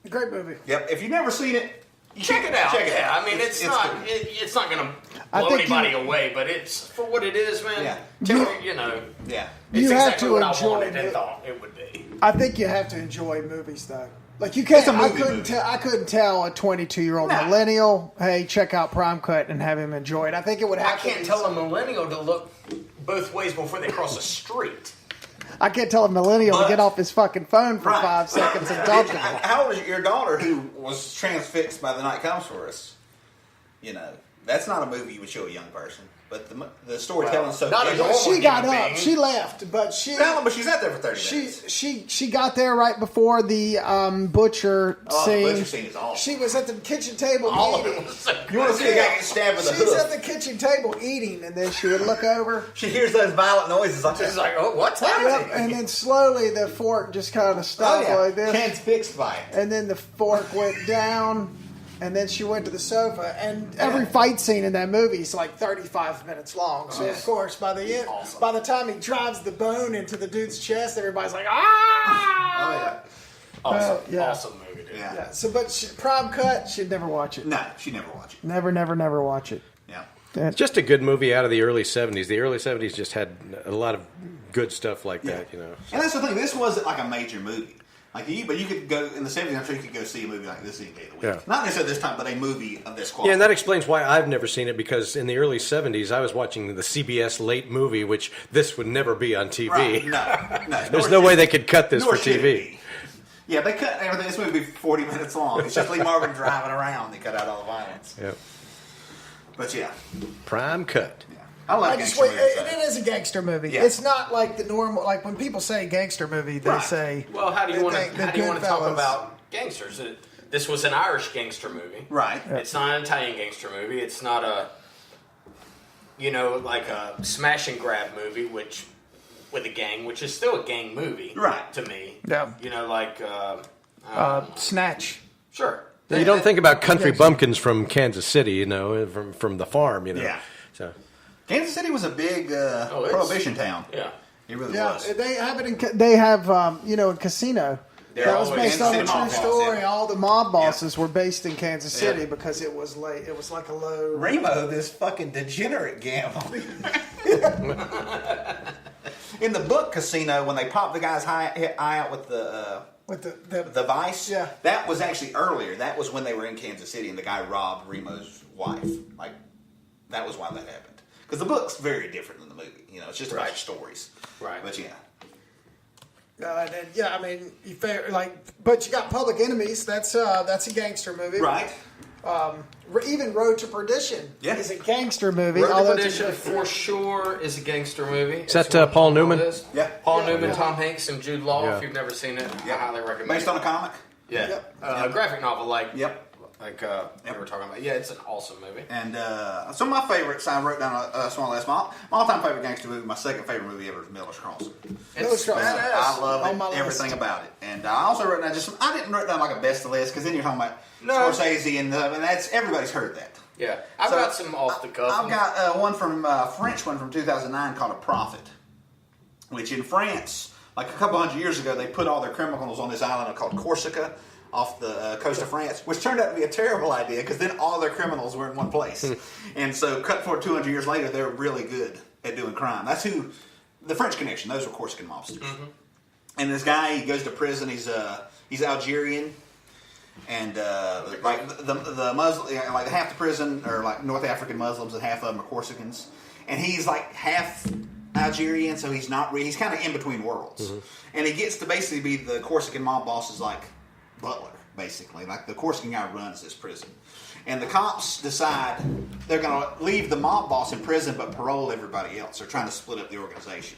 Great movie. Yep. If you've never seen it, check it out. Check it Yeah, out. I mean, it's good. not going to I blow think anybody away, but it's for what it is, man. Yeah. You know, Yeah. it's You have exactly to what I enjoy wanted and it. thought it would be. I think you have to enjoy movies, though. Like you can't. It's a I movie couldn't movie. tell. I couldn't tell a 22-year-old No. millennial, "Hey, check out Prime Cut," and have him enjoy it. I think it would I have. can't tell a millennial to look both ways before they cross a street. I can't tell a millennial to But- get off his fucking phone for Right. 5 seconds and talk to me. How old is your daughter who was transfixed by The Night Comes For Us? You know, that's not a movie you would show a young person. But the storytelling's so not a good. normal She got human up. being. She left, but she. No, but she's out there for 30 minutes. She got there right before the butcher Oh, scene. the butcher scene is awesome. She was at the kitchen table All of eating. it was so You want to see a good. guy get stabbed with a She's hoof? at the kitchen table eating, and then she would look over. She hears those violent noises like She's this. like, oh, what's Yep, happening? and then slowly the fork just kind of stopped like this. Transfixed by it. And then the fork went down, and then she went to the sofa. And every fight scene in that movie is like 35 minutes long. So of course, by the end, Awesome. by the time he drives the bone into the dude's chest, everybody's like, "Ah!" Oh, yeah. Awesome, yeah. awesome movie, dude. Yeah. Yeah. So, but Prime Cut, she'd never watch it. No, she never watched it. Never, never, never watch it. Yeah. It's just a good movie out of the early 70s. The early 70s just had a lot of good stuff like that, you know. And that's the thing. This wasn't like a major movie. Like but you could go in the 70s. I'm sure you could go see a movie like this any day of the week. Yeah. Not necessarily this time, but a movie of this quality. Yeah, and that explains why I've never seen it, because in the early 70s, I was watching the CBS late movie, which this would never be on TV. Right. No. There's no way they could cut this Nor for should it TV. be. Yeah, they cut everything. This movie would be 40 minutes long. It's just Lee Marvin driving around. They cut out all the violence. Yep. But yeah. Prime cut. I like I just gangster wait. movies, It is a gangster movie. Yeah. It's not like the normal. Like when people say gangster movie, they Right. say, Well, how do you they want think to the how do you want to talk Goodfellas. about gangsters? This was an Irish gangster movie. Right. It's not an Italian gangster movie. It's not a like a smash and grab movie, which with a gang, which is still a gang movie, Right. To me, Yeah. You know, like Snatch. sure. You don't think about country bumpkins from Kansas City, you know, from the farm, you know. Yeah. So Kansas City was a big prohibition town. Yeah. It really Yeah, was. they have it. They have a casino. They're That was always based on a Kansas true City mob boss, story. yeah. All the mob bosses were based in Kansas City Yeah. because it was late. It was like a low. Remo, this fucking degenerate gambler. In the book Casino, when they popped the guy's eye out with the With the vice, Yeah. that was actually earlier. That was when they were in Kansas City and the guy robbed Remo's wife. Like, that was why that happened. Because the book's very different than the movie. You know, it's just a bunch of stories. Right. But yeah. I mean, but you got Public Enemies. That's a gangster movie. Right. Even Road to Perdition Yeah. is a gangster movie. Road to although it's a Perdition good- for sure is a gangster movie. Is that, It's what Paul Jude Law Newman? is. Yeah. Paul Yeah. Newman, Yeah. Tom Hanks, and Jude Law. Yeah. If you've never seen it, I Yeah. highly recommend Based it. on a comic? Yeah. Yep. A graphic novel, like we Yep. were talking about. Yeah, it's an awesome movie. And some of my favorites, I wrote down a small list. My all-time favorite gangster movie, my second favorite movie ever is Miller's Crossing. Miller's It's Crossing. badass. I love On my it, list. everything about it. And I also wrote down I didn't write down like a best of list because then you're talking about No. Scorsese and that's everybody's heard that. Yeah, I've So, got some off the cuff. I've got one from French one from 2009 called A Prophet, which in France, like a couple hundred years ago, they put all their criminals on this island called Corsica off the coast of France, which turned out to be a terrible idea because then all their criminals were in one place. And so cut for 200 years later, they're really good at doing crime. That's who, the French Connection, those were Corsican mobsters. And this guy, he goes to prison, he's Algerian. And like the Muslim, like half the prison are like North African Muslims, and half of them are Corsicans. And he's like half Algerian, so he's not. He's kind of in between worlds. And he gets to basically be the Corsican mob boss's like butler, basically. Like the Corsican guy runs this prison. And the cops decide they're going to leave the mob boss in prison but parole everybody else. They're trying to split up the organization.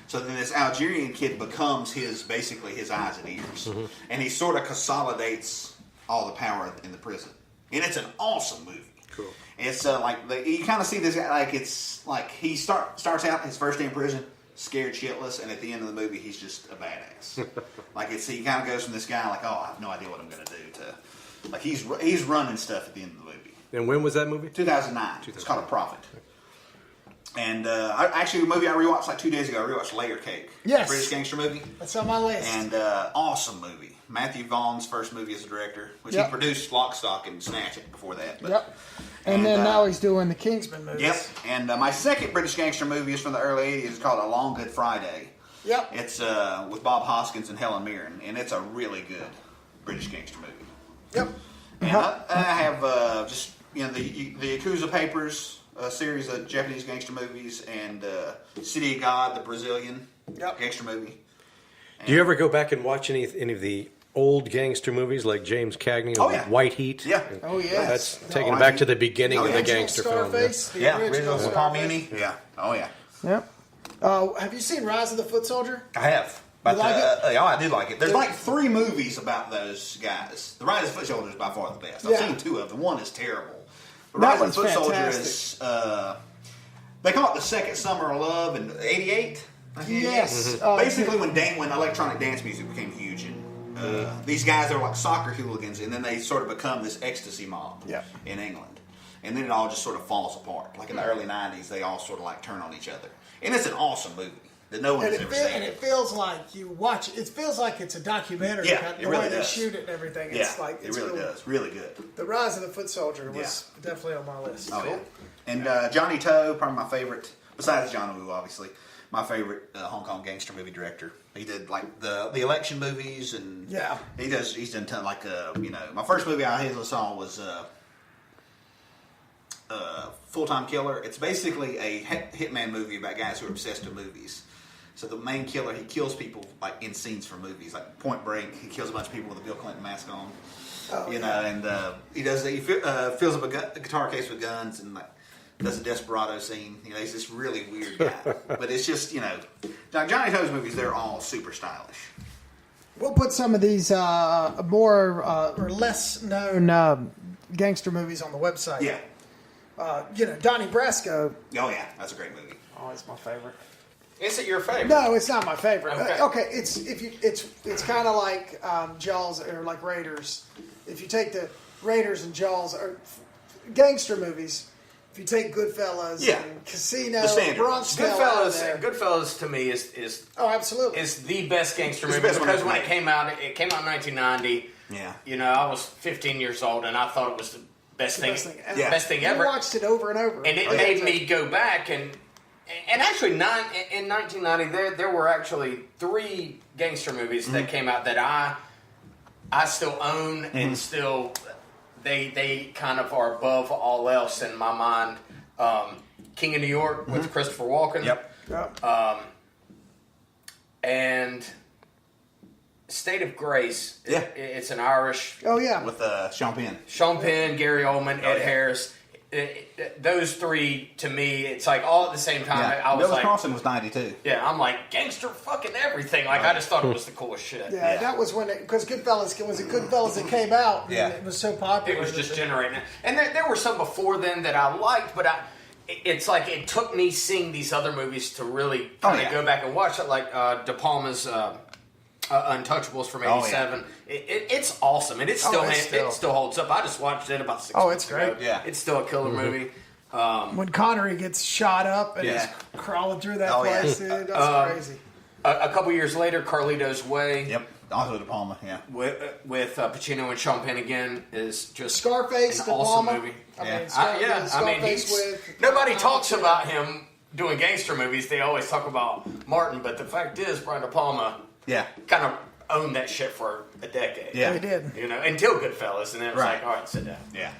So then this Algerian kid becomes basically his eyes and ears. And he sort of consolidates all the power in the prison. And it's an awesome movie. Cool. It's you kind of see this guy, like it's like he starts out his first day in prison, scared shitless, and at the end of the movie he's just a badass. Like he kind of goes from this guy like, oh, I have no idea what I'm going to do, to like he's running stuff at the end of the movie. And when was that movie? 2009. It's called A Prophet. And actually, a movie I rewatched like 2 days ago. I rewatched Layer Cake. Yes. British gangster movie. That's on my list. And awesome movie. Matthew Vaughn's first movie as a director, which he produced Lock, Stock, and Snatch It before that. But, and then now he's doing the Kingsman movies. Yep. And my second British gangster movie is from the early 80s. It's called A Long Good Friday. Yep. It's with Bob Hoskins and Helen Mirren, and it's a really good British gangster movie. Yep. And I have just the Yakuza Papers. A series of Japanese gangster movies, and City of God, the Brazilian gangster movie. And do you ever go back and watch any of the old gangster movies like James Cagney or White Heat? Yeah. Oh, yeah. That's taking back to the beginning of the gangster film. Yeah, original with Paul Muni. Yeah. Oh, yeah. Yep. Have you seen Rise of the Foot Soldier? I have. But, like it? I did like it. There's like 3 movies about those guys. The Rise of the Foot Soldier is by far the best. I've seen 2 of them. One is terrible. The Rise of the Foot Soldier is, they call it the second Summer of Love in '88. Yes. Basically, when electronic dance music became huge, and these guys are like soccer hooligans, and then they sort of become this ecstasy mob in England. And then it all just sort of falls apart. Like in the early 90s, they all sort of like turn on each other. And it's an awesome movie that no one has ever seen. And it feels like you watch it. It feels like it's a documentary. Yeah, the it really way does. They shoot it and everything. Yeah, It's like, it really does. Really good. The Rise of the Foot Soldier was definitely on my list. Oh, yeah. And Johnny To, probably my favorite, besides John Woo, obviously, my favorite Hong Kong gangster movie director. He did like the election movies, and he's done ton like my first movie I saw was Full Time Killer. It's basically a hitman movie about guys who are obsessed with movies. So the main killer, he kills people like in scenes from movies, like Point Break. He kills a bunch of people with a Bill Clinton mask on. And he fills up a guitar case with guns and like does a desperado scene. He's this really weird guy. But it's just Johnny To's movies, they're all super stylish. We'll put some of these more or less known gangster movies on the website. Yeah. Donnie Brasco. Oh yeah, that's a great movie. Oh, it's my favorite. Is it your favorite? No, it's not my favorite. Okay. It's kind of like Jaws or like Raiders. If you take the Raiders and Jaws or gangster movies, if you take Goodfellas and Casino, Bronx Tale, Goodfellas to me is absolutely is the best gangster It's movie the best because one when it came out in 1990. Yeah. I was 15 years old and I thought it was the best thing ever. I watched it over and over, and it made me go back and actually in 1990 there were actually 3 gangster movies that came out that I still own and still they kind of are above all else in my mind. King of New York with Christopher Walken. Yep. And State of Grace. It's an Irish. Oh yeah. With Sean Penn. Sean Penn, Gary Oldman, Ed Harris. Those 3 to me, it's like all at the same time. I was Bill Carlson was 92. Yeah, I'm like gangster fucking everything. Like I just thought it was the coolest shit. Yeah, that was when because Goodfellas that came out. And it was so popular. It was just generating it. And there were some before then that I liked, but it's like it took me seeing these other movies to really kind of go back and watch it. Like De Palma's Untouchables from '87. It's awesome, and it still holds up. I just watched it about 6 months it's great. ago. Yeah, it's still a killer movie. When Connery gets shot up and he's crawling through that place, dude, that's crazy. A couple years later, Carlito's Way. Yep, also De Palma. Yeah, with Pacino and Sean Penn again is just Scarface. an awesome movie. Nobody talks about him doing gangster movies. They always talk about Martin, but the fact is, Brian De Palma. Yeah. Kind of owned that shit for a decade. Yeah. They did. You know, until Goodfellas, and then it was like, all right, sit down. Yeah.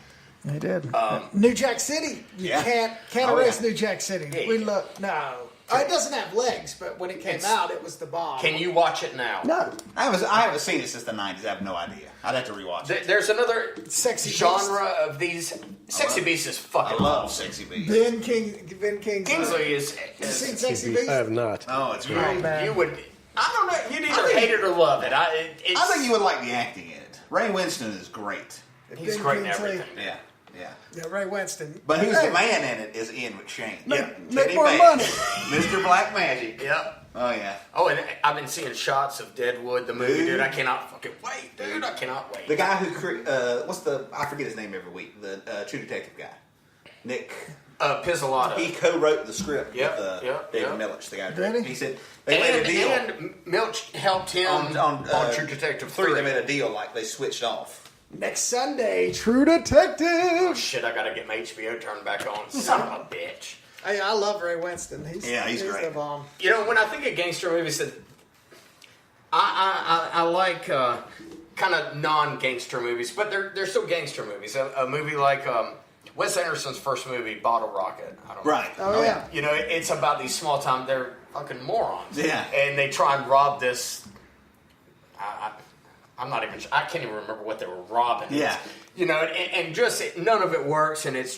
They did. New Jack City. You can't erase New Jack City. Yeah, We you look no. It doesn't have legs, but when it came out, it was the bomb. Can you watch it now? No. I haven't seen it since the 90s. I have no idea. I'd have to rewatch it. There's another Sexy genre of these. Sexy Beast is fucking I love awesome. Sexy Beast. Ben Kingsley. Kingsley is. You seen I Sexy Beast? have not. Oh, it's great. man. You would. I don't know. You'd either hate it or love it. I think you would like the acting in it. Ray Winston is great. He's Ben great in Kingsley. everything. Yeah. Yeah. Yeah, Ray Winston. But who's Hey, the man in it is Ian McShane. Make Teddy more Bear. money. Mr. Black Magic. Yep. Oh, yeah. Oh, and I've been seeing shots of Deadwood, the movie, dude. I cannot fucking wait, dude. I cannot wait. The guy who, I forget his name every week, the True Detective guy. Nick. Pizzolatto. He co-wrote the script Yep, with yep, David yep. Milch, the guy. Did he? He said they made a deal. And Milch helped him on True Detective 3. They made a deal like they switched off. Next Sunday, True Detective. Shit, I gotta get my HBO turned back on. Son of a bitch. Hey, I love Ray Winston. He's great. the bomb. You know, when I think of gangster movies, I like kind of non-gangster movies, but they're still gangster movies. A movie like Wes Anderson's first movie, Bottle Rocket. I don't know. Right. Oh, yeah. You know, it's about these small time. They're fucking morons. Yeah. And they try and rob this. I'm not even. I can't even remember what they were robbing. Yeah. You know, and just none of it works, and it's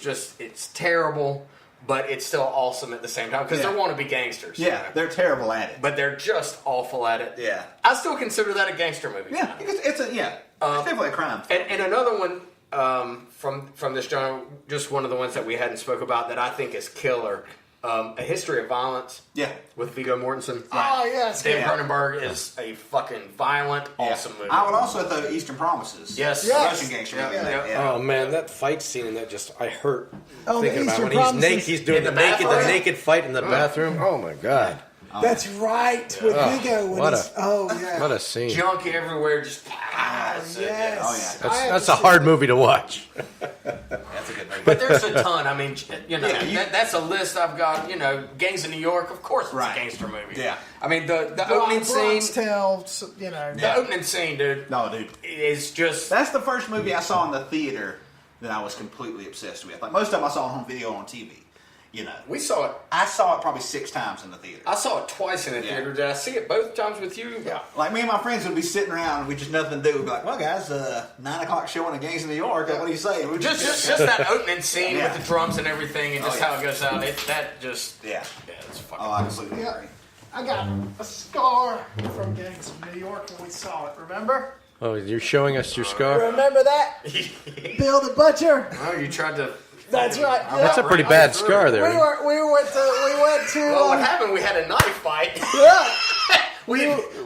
terrible, but it's still awesome at the same time because they want to be gangsters. Yeah, you know? they're terrible at it. But they're just awful at it. Yeah. I still consider that a gangster movie. Yeah, it's definitely a crime. And another one from this genre, just one of the ones that we hadn't spoke about that I think is killer. A History of Violence. Yeah. With Viggo Mortensen. Oh, yes. David Yeah. Cronenberg is a fucking violent, awesome movie. I would also throw Eastern Promises. Yes. The Russian gangster movie. Yeah. Yeah. Oh man, that fight scene in that just I hurt Oh, thinking the about Eastern when he's Promises. naked. He's doing In the the naked bathroom? fight in the bathroom. Oh my god, That's right. With Viggo. When what he's, yeah. what a scene! Junk everywhere, just. Yes. Oh, yeah. That's a hard movie to watch. That's a good movie. But there's a ton. I mean, you know, Yeah, that's a list I've got. You know, Gangs of New York. Of course, it's Right. a gangster movie. Yeah. I mean, the opening Bronx scene. Tale, you know. The opening scene, dude. No, dude. Is just. That's the first movie I saw in the theater that I was completely obsessed with. Like most of them I saw on home video on TV. You know. We saw it. I saw it probably 6 times in the theater. I saw it twice in the Yeah. theater. Did I see it both times with you? Yeah. Like me and my friends would be sitting around and we just nothing to do. We'd be like, well guys, 9 o'clock showing of Gangs of New York. What do you say? We'd Just that opening scene Yeah. with the drums and everything, and just yeah. how it goes out. It's fucking. Oh, absolutely. Yeah. I got a scar from Gangs of New York when we saw it. Remember? Oh, you're showing us your scar. Remember that? Bill the Butcher. Oh, you tried to. That's right. That's a pretty bad scar there. We went to. Well, what happened? We had a knife fight. Yeah.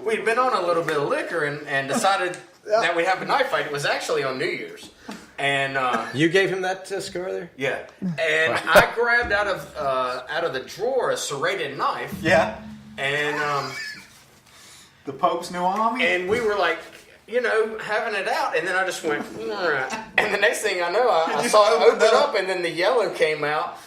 We'd been on a little bit of liquor and decided that we'd have a knife fight. It was actually on New Year's. And You gave him that scar there? yeah, and I grabbed out of the drawer a serrated knife, Yeah. and The Pope's New Army. and we were like, you know, having it out, and then I just went, and the next thing I know, I saw it open up, and then the yellow came out.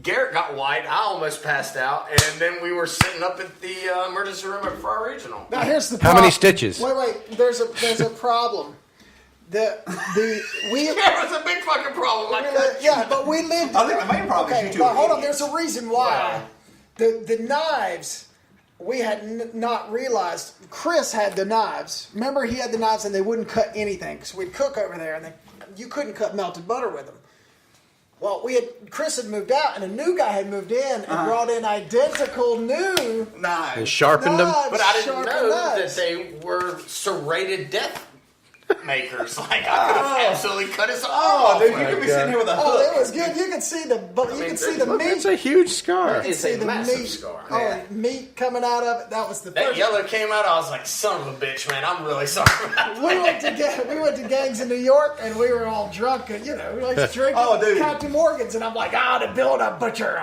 Garrick got white. I almost passed out, and then we were sitting up at the emergency room at Fry Regional. Now here's the How problem. many stitches? Wait. There's a problem. We There was a big fucking problem. but we lived. I think the main problem is Okay, you two but are hold on. idiots. There's a reason why. The knives. We had not realized. Chris had the knives. Remember, he had the knives, and they wouldn't cut anything because we'd cook over there, and you couldn't cut melted butter with them. Well, Chris had moved out, and a new guy had moved in and brought in identical new And Knives. sharpened them? knives, But I didn't sharpened know knives. that they were serrated death makers. Like I could have absolutely cut his arm Oh, off. dude, you could be sitting here with a Oh, hook. it was good. You could see the Look, meat. it's a huge scar. You could It's see a the massive meat. scar. Oh, Yeah. meat coming out of it. That was the That first. yellow came out. I was like, son of a bitch, man. I'm really sorry about We that. went to Gangs in New York, and we were all drunk, and we like drinking Oh, dude. Captain Morgan's, and I'm like, the Bill the Butcher.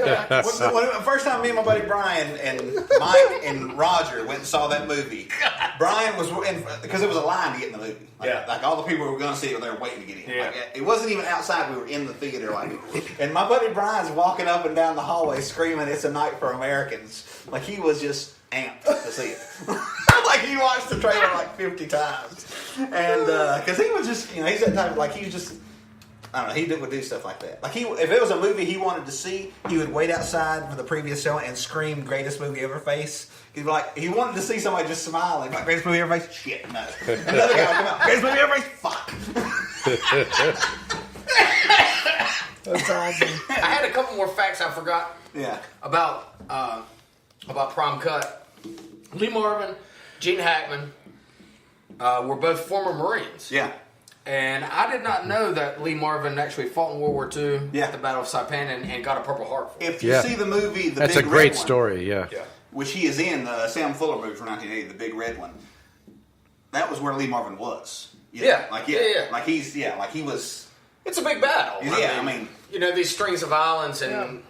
When first time me and my buddy Brian and Mike and Roger went and saw that movie, Brian was in because it was a line to get in the movie. Like all the people who were going to see it were there waiting to get in. Yeah. Like, it wasn't even outside; we were in the theater. And my buddy Brian's walking up and down the hallway screaming, "It's a night for Americans!" Like he was just amped to see it. Like he He watched the trailer like 50 times. And, because he was just, he's that type of, like, he was just, I don't know, he would do stuff like that. Like, if it was a movie he wanted to see, he would wait outside for the previous show and scream, greatest movie ever face. He'd be like, he wanted to see somebody just smiling, like, greatest movie ever face? Shit, no. Another guy would come out, greatest movie ever face? Fuck. That's awesome. I had a couple more facts I forgot. Yeah. About Prom Cut. Lee Marvin, Gene Hackman were both former Marines. Yeah. And I did not know that Lee Marvin actually fought in World War II at the Battle of Saipan and got a Purple Heart for it. If you see the movie, That's a great story, yeah. Which he is in, the Sam Fuller movie from 1980, the Big Red One. That was where Lee Marvin was. Like he was. It's a big battle. Yeah, I mean, these strings of islands, and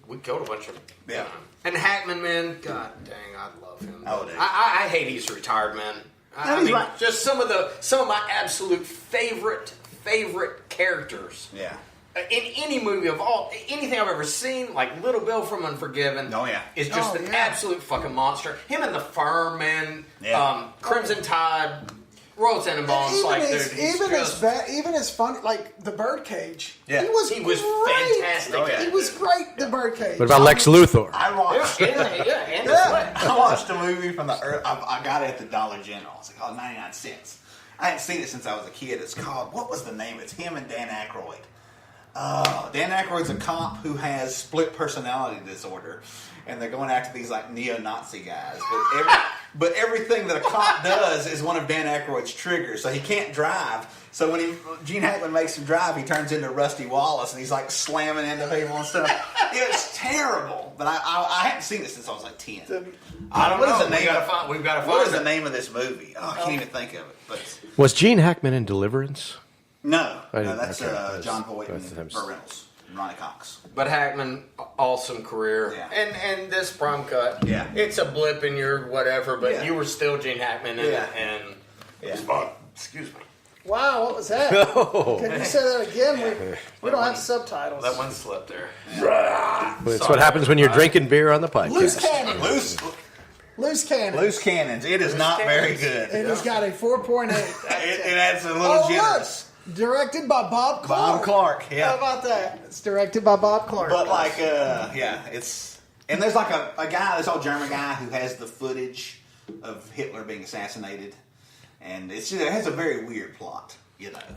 we killed a bunch of them. Yeah. And Hackman, man, god dang, I love him. Oh, dude. I hate he's retired, man. I mean, just some of my absolute favorite characters. Yeah. In any movie anything I've ever seen, like Little Bill from Unforgiven. Oh yeah, is just an absolute fucking monster. Him and the Firm, man. Crimson Tide. Royal Tenenbaums, like, dude, even as funny, like the Birdcage. Yeah. He was fantastic. Oh, yeah. He was great. The Birdcage. What about Lex Luthor? I watched. I watched a movie from the earth. I got it at the Dollar General. It's like 99 cents. I hadn't seen it since I was a kid. It's called, what was the name? It's him and Dan Aykroyd. Dan Aykroyd's a cop who has split personality disorder, and they're going after these like neo-Nazi guys. But everything that a cop does is one of Dan Aykroyd's triggers, so he can't drive. So when Gene Hackman makes him drive, he turns into Rusty Wallace, and he's like slamming into people and stuff. It's terrible. But I hadn't seen it since I was like 10. I don't know. We've got to find What is the name of this movie? Oh, I can't even think of it. But Was Gene Hackman in Deliverance? No, that's John Voight and Burt Reynolds and Ronnie Cox. But Hackman, awesome career. Yeah. And this Prom Cut, it's a blip in your whatever, but you were still Gene Hackman, and it was fun. Excuse me. Wow, what was that? Can you say that again? We don't have subtitles. That one slipped there. That's what happens when you're drinking beer on the podcast. Loose cannon. Loose cannon. Loose cannons. It is not very good. It has got a 4.8. It's a little generous. Look, directed by Bob Clark. Bob Clark, yeah. How about that? It's directed by Bob Clark. But like, it's... And there's like a guy, this old German guy who has the footage of Hitler being assassinated. And it has a very weird plot,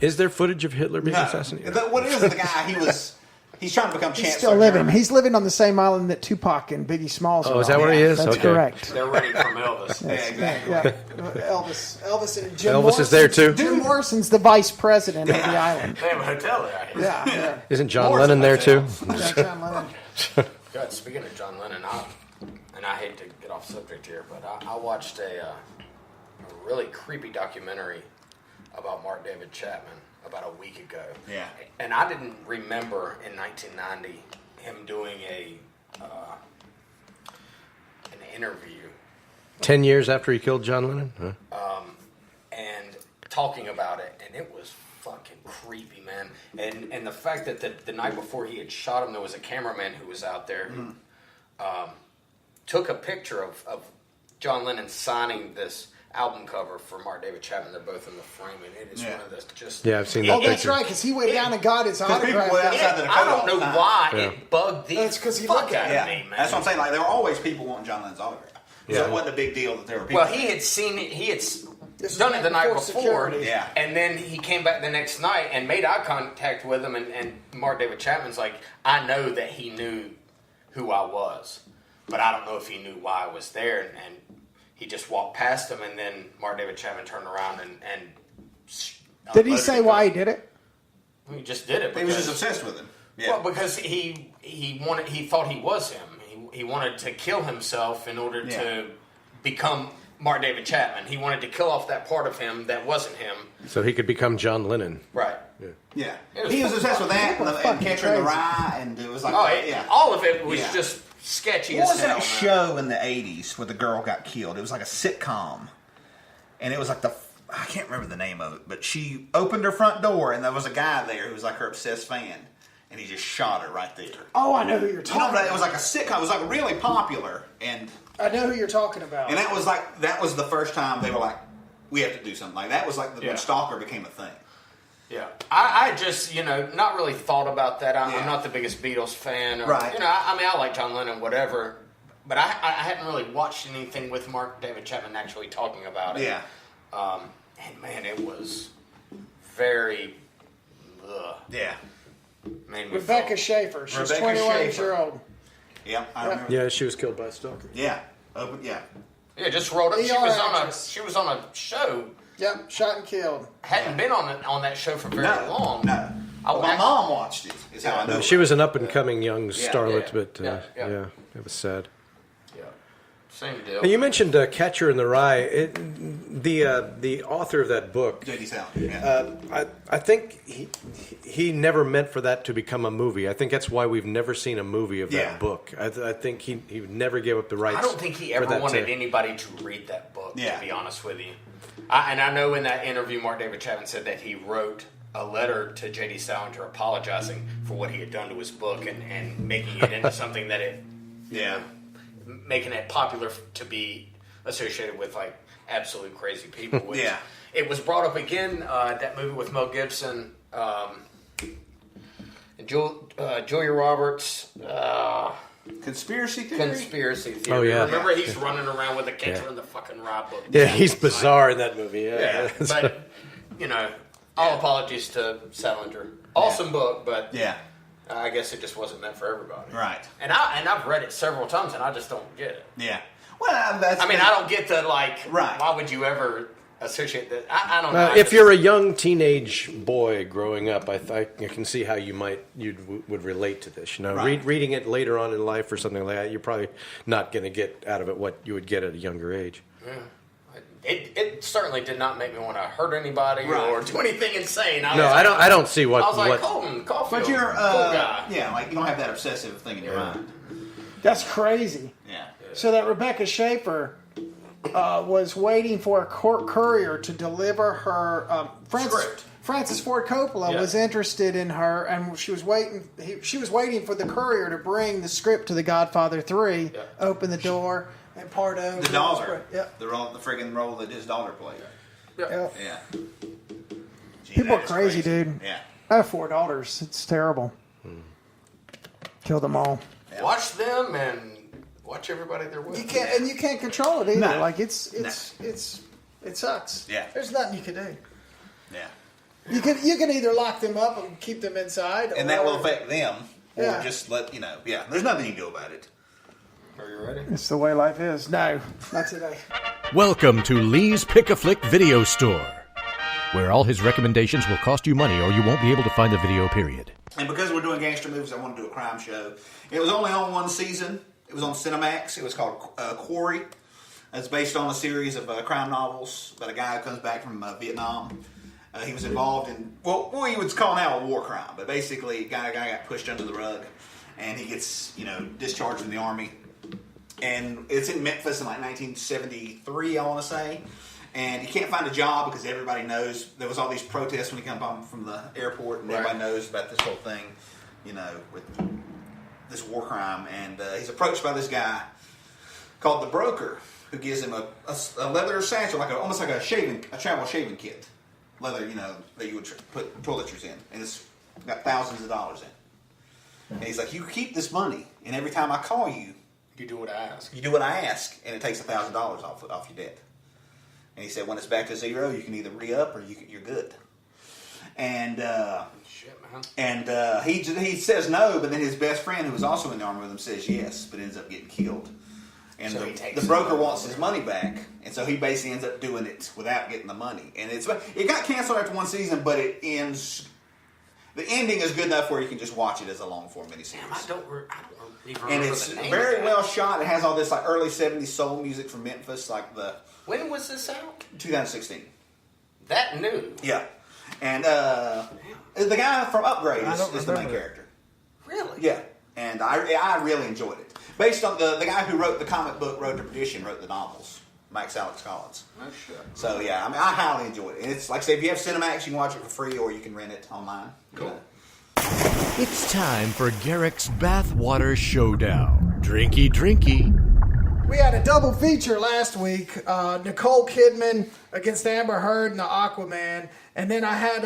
Is there footage of Hitler being assassinated? What it is, the guy, he's trying to become chancellor. He's still living. He's living on the same island that Tupac and Biggie Smalls are is that where he is? That's correct. They're ready from Elvis. Yeah, exactly. Elvis and Jim Elvis Morrison. is there too. Jim Morrison's the vice president of the island. They have a hotel there. Yeah. Isn't John Lennon there too? Yeah, John Lennon. God, speaking of John Lennon, I hate to get off subject here, but I watched a really creepy documentary about Mark David Chapman about a week ago. Yeah. And I didn't remember in 1990 him doing an interview. 10 years after he killed John Lennon? Huh? And talking about it, and it was fucking creepy, man. And the fact that the night before he had shot him, there was a cameraman who was out there who took a picture of John Lennon signing this album cover for Mark David Chapman. They're both in the frame, and it is one of the just... Yeah, I've seen that Oh, that's picture. right, because he went down and got his autograph. I don't know why it bugged the fuck out of me, man. That's what I'm saying. Like, there were always people wanting John Lennon's autograph. So it wasn't a big deal that there were people. Well, he had done it the night before, yeah. And then he came back the next night and made eye contact with him, and Mark David Chapman's like, I know that he knew who I was, but I don't know if he knew why I was there, and he just walked past him, and then Mark David Chapman turned around and did he say why he did it? He just did it. He was just obsessed with him. Yeah. Well, because he thought he was him. He wanted to kill himself in order to become Mark David Chapman. He wanted to kill off that part of him that wasn't him. So he could become John Lennon. Right. Yeah. He was obsessed with that and Catcher in the Rye, and it was like, all of it was just sketchy as hell. What was that show in the 80s where the girl got killed? It was like a sitcom. And it was like I can't remember the name of it, but she opened her front door, and there was a guy there who was like her obsessed fan. And he just shot her right there. Oh, I know who you're talking about. It was like a sitcom. It was like really popular. And I know who you're talking about. And that was the first time they were like, we have to do something. Like that was like when Stalker became a thing. Yeah, I just, not really thought about that. I'm not the biggest Beatles fan. Right. I like John Lennon, whatever. But I hadn't really watched anything with Mark David Chapman actually talking about it. Yeah. And man, it was very... Yeah. Rebecca Schaefer. She's 21 years old. Yeah, I remember. Yeah, she was killed by a stalker. Yeah. Yeah, just rolled up. She was on a show. Yep, shot and killed. Hadn't been on that show for very long. No. My mom watched it. Is how I know. She was an up and coming young starlet, but yeah, it was sad. Yeah, same deal. And you mentioned Catcher in the Rye. The author of that book, J.D. Salinger. Yeah. I think he never meant for that to become a movie. I think that's why we've never seen a movie of that book. I think he never gave up the rights. I don't think he ever wanted anybody to read that book. To be honest with you. And I know in that interview, Mark David Chapman said that he wrote a letter to J.D. Salinger apologizing for what he had done to his book and making it into something that making it popular to be associated with like absolute crazy people. Which it was brought up again, that movie with Mel Gibson, and Julia Roberts. Conspiracy theory. Oh, yeah. Remember, he's running around with a catcher in the fucking rye book. Yeah, he's bizarre in that movie. Yeah. But, all apologies to Salinger. Awesome book, but I guess it just wasn't meant for everybody. Right. And I've read it several times, and I just don't get it. Yeah. Well, I don't get the, why would you ever associate that? I don't know. If you're a young teenage boy growing up, I can see how you would relate to this. Reading it later on in life or something like that, you're probably not going to get out of it what you would get at a younger age. Yeah. It certainly did not make me want to hurt anybody or do anything insane. I don't see what. I was like, Colton Caulfield, but you're, cool guy. you don't have that obsessive thing in your mind. That's crazy. Yeah. So that Rebecca Schaefer was waiting for a courier to deliver her script. Francis Ford Coppola was interested in her, and she was waiting. She was waiting for the courier to bring the script to The Godfather 3. Yeah. Open the door and part over the daughter. Yep. The friggin' role that his daughter played. Yeah. Gee, people are crazy, dude. Yeah. I have 4 daughters. It's terrible. Kill them all. Yeah. Watch them and watch everybody they're with. You can't control it either. No. Like it sucks. Yeah. There's nothing you can do. Yeah. You can either lock them up and keep them inside, and that will affect them, or Yeah. just let Yeah. There's nothing you can do about it. Are you ready? It's the way life is. No, not today. Welcome to Lee's Pick-a-Flick Video Store, where all his recommendations will cost you money or you won't be able to find the video, period. And because we're doing gangster movies, I want to do a crime show. It was only on one season. It was on Cinemax. It was called Quarry. It's based on a series of crime novels about a guy who comes back from Vietnam. He was involved in, what you would call now a war crime, but basically a guy got pushed under the rug, and he gets, discharged from the army. And it's in Memphis in 1973, I want to say. And he can't find a job because everybody knows there was all these protests when he came home from the airport, and everybody knows about this whole thing, with this war crime. And he's approached by this guy called the Broker, who gives him a leather satchel, almost like a travel shaving kit, leather, that you would put toiletries in, and it's got thousands of dollars in. And he's like, you keep this money, and every time I call you, you do what I ask. You do what I ask, and it takes $1,000 off your debt. And he said, when it's back to zero, you can either re-up or you're good. And shit, man. And he says no, but then his best friend, who was also in the army with him, says yes, but ends up getting killed. And so the broker wants his money back, and so he basically ends up doing it without getting the money. And it got canceled after one season, but it ends. The ending is good enough where you can just watch it as a long form miniseries. Damn, I don't even remember. And it's very well shot. It has all this early '70s soul music from Memphis, When was this out? 2016. That new. Yeah, and the guy from Upgrade is the main character. Really? Yeah, and I really enjoyed it. Based on the guy who wrote the comic book Road to Perdition wrote the novels, Max Alex Collins. Oh shit. So yeah, I highly enjoyed it. And it's like I say, if you have Cinemax, you can watch it for free, or you can rent it online. Cool. It's time for Garrick's Bathwater Showdown. Drinky, drinky. We had a double feature last week. Nicole Kidman against Amber Heard in the Aquaman. And then I had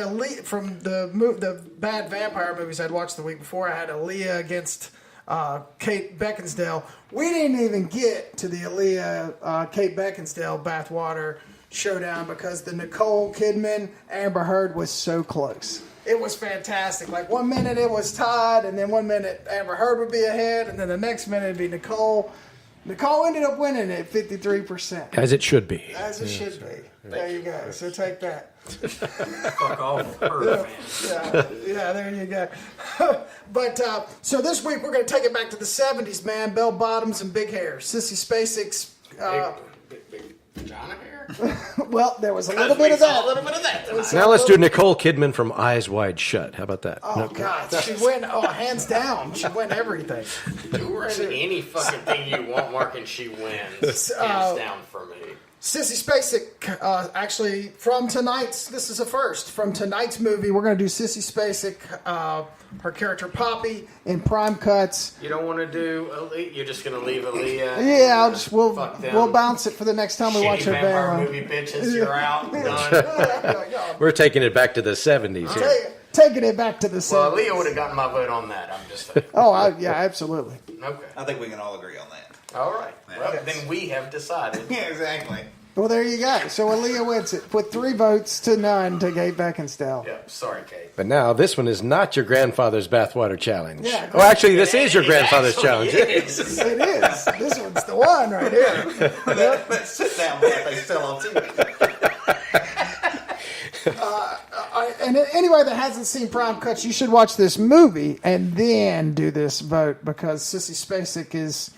from the bad vampire movies I'd watched the week before. I had Aaliyah against Kate Beckinsale. We didn't even get to the Aaliyah Kate Beckinsale bathwater showdown because the Nicole Kidman Amber Heard was so close. It was fantastic. Like 1 minute it was tied, and then 1 minute Amber Heard would be ahead, and then the next minute it'd be Nicole. Nicole ended up winning at 53%. As it should be. As it should be. There you go. So take that. Fuck off, her fans. Yeah, there you go. But so this week we're going to take it back to the 70s, man. Bell bottoms and big hair. Sissy Spacek's. Big vagina hair? Well, there was a little bit of that. A little bit of that tonight. Now let's do Nicole Kidman from Eyes Wide Shut. How about that? Oh, God. She win. Oh, hands down. She win everything. You were in any fucking thing you want, Mark, and she wins. Hands down for me. Sissy Spacek, actually, from tonight's, this is a first, from tonight's movie, we're going to do Sissy Spacek, her character Poppy, in prime cuts. You don't want to do Aaliyah? You're just going to leave Aaliyah? Yeah, we'll bounce it for the next time we watch her vampire band. movie bitches, you're out, done. We're taking it back to the 70s here. Taking it back to the 70s. Well, Aaliyah would have gotten my vote on that, I'm just saying. Oh, yeah, absolutely. Okay. I think we can all agree on that. All right. Well, Yes. then we have decided. Yeah, exactly. Well, there you go. So Aaliyah wins it with 3 votes to 9 to Kate Beckinsale. Yeah, sorry, Kate. But now, this one is not your grandfather's bathwater challenge. Yeah, oh, actually, this is your grandfather's challenge. It is. This one's the one right here. Let's sit down, but they still on TV. And anybody that hasn't seen Prime Cuts, you should watch this movie and then do this vote because Sissy Spacek is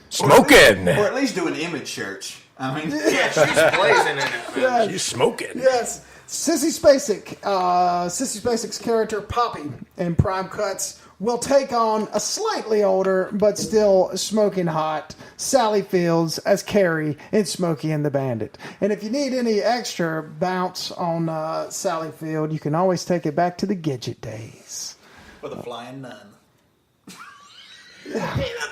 Smoking! Or at least do an image search. I mean, Yeah, she's blazing in it, man. Yes. She's smoking. Yes. Sissy Spacek's character Poppy in Prime Cuts will take on a slightly older but still smoking hot Sally Fields as Carrie in Smokey and the Bandit. And if you need any extra bounce on Sally Field, you can always take it back to the Gidget days. with a flying nun. You don't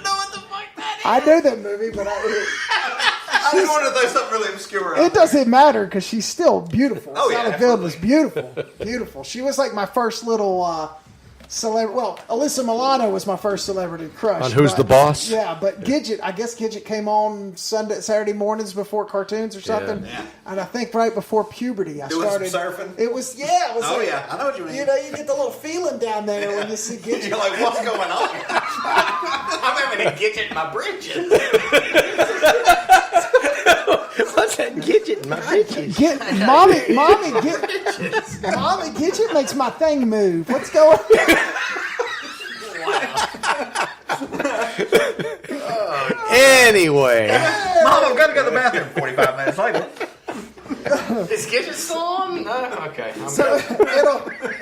know what the fuck that is. I know that movie, but I just wanted to throw something really obscure out it doesn't matter because she's still beautiful. Oh, yeah, Sally Field absolutely. was beautiful. Beautiful. She was like my first little celebrity. Well, Alyssa Milano was my first celebrity crush. On Who's the Boss? Yeah, but Gidget, I guess Gidget came on Saturday mornings before cartoons or something. Yeah. And I think right before puberty, I Doing some started surfing? It was yeah. Oh, yeah. I know what you mean. You know, you get the little feeling down there when you see Gidget. You're like, what's going on? I'm having a Gidget in my britches. What's that Gidget in my bitches? Mommy, Gidget makes my thing move. What's going on? Anyway. Mom, I've got to go to the bathroom 45 minutes later. Is Gidget still on? No? Okay. I'm So good.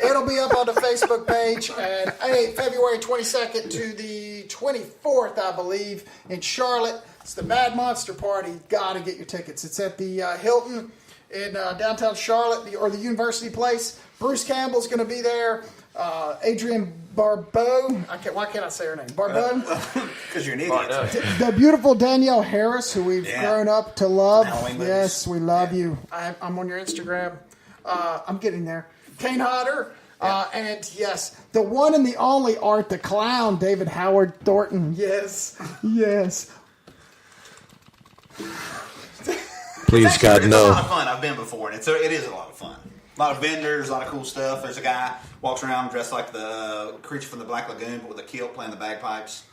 it'll be up on the Facebook page, and February 22nd to the 24th, I believe, in Charlotte. It's the Mad Monster Party. Got to get your tickets. It's at the Hilton in downtown Charlotte, or the University Place. Bruce Campbell's going to be there. Adrienne Barbeau. Why can't I say her name? Barbeau. Because you're an idiot. The beautiful Danielle Harris, who we've grown up to love. Halloween movies. Yes, we love you. I'm on your Instagram. I'm getting there. Kane Hodder. And yes, the one and the only Art the Clown, David Howard Thornton. Yes. Yes. Please, God, It's a no. lot of fun. I've been before, and it is a lot of fun. A lot of vendors, a lot of cool stuff. There's a guy walks around dressed like the creature from the Black Lagoon, but with a kilt playing the bagpipes.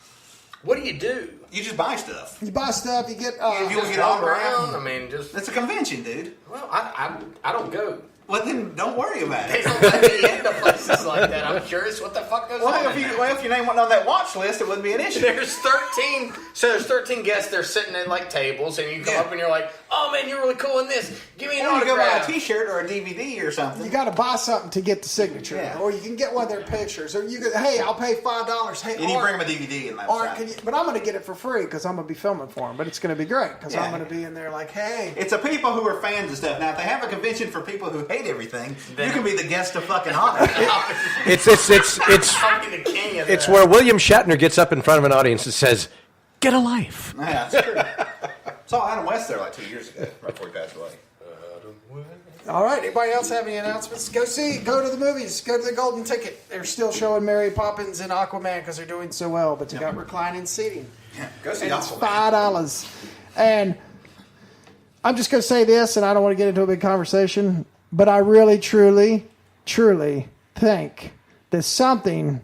What do you do? You just buy stuff. You buy stuff, you get... If you want Just to get walk on around? around, I mean, just... it's a convention, dude. Well, I don't go. Well, then don't worry about They it. don't let me into places like that. I'm curious what the fuck goes on in there. If your name wasn't on that watch list, it wouldn't be an issue. There's 13. So there's 13 guests. They're sitting at like tables, and you come up and you're like, "Oh man, you're really cool in this. Give me an You go buy a autograph." T-shirt or a DVD or something. You got to buy something to get the signature. Yeah. Or you can get one of their pictures. Or you can, hey, I'll pay $5. Hey, And you Art, bring them a DVD and that. Art, but I'm going to get it for free because I'm going to be filming for them. But it's going to be great because I'm going to be in there like, hey. It's a people who are fans of stuff. Now, if they have a convention for people who hate everything, you can be the guest of fucking honor. It's I'll be the king of it's that. where William Shatner gets up in front of an audience and says, "Get a life." Yeah, that's true. Saw Adam West there like 2 years ago, right before he passed away. All right. Anybody else have any announcements? Go to the movies. Go to the Golden Ticket. They're still showing Mary Poppins and Aquaman because they're doing so well, but you got reclining seating. Yeah, go see And it's Aquaman. $5. And I'm just going to say this, and I don't want to get into a big conversation, but I really, truly, truly think that something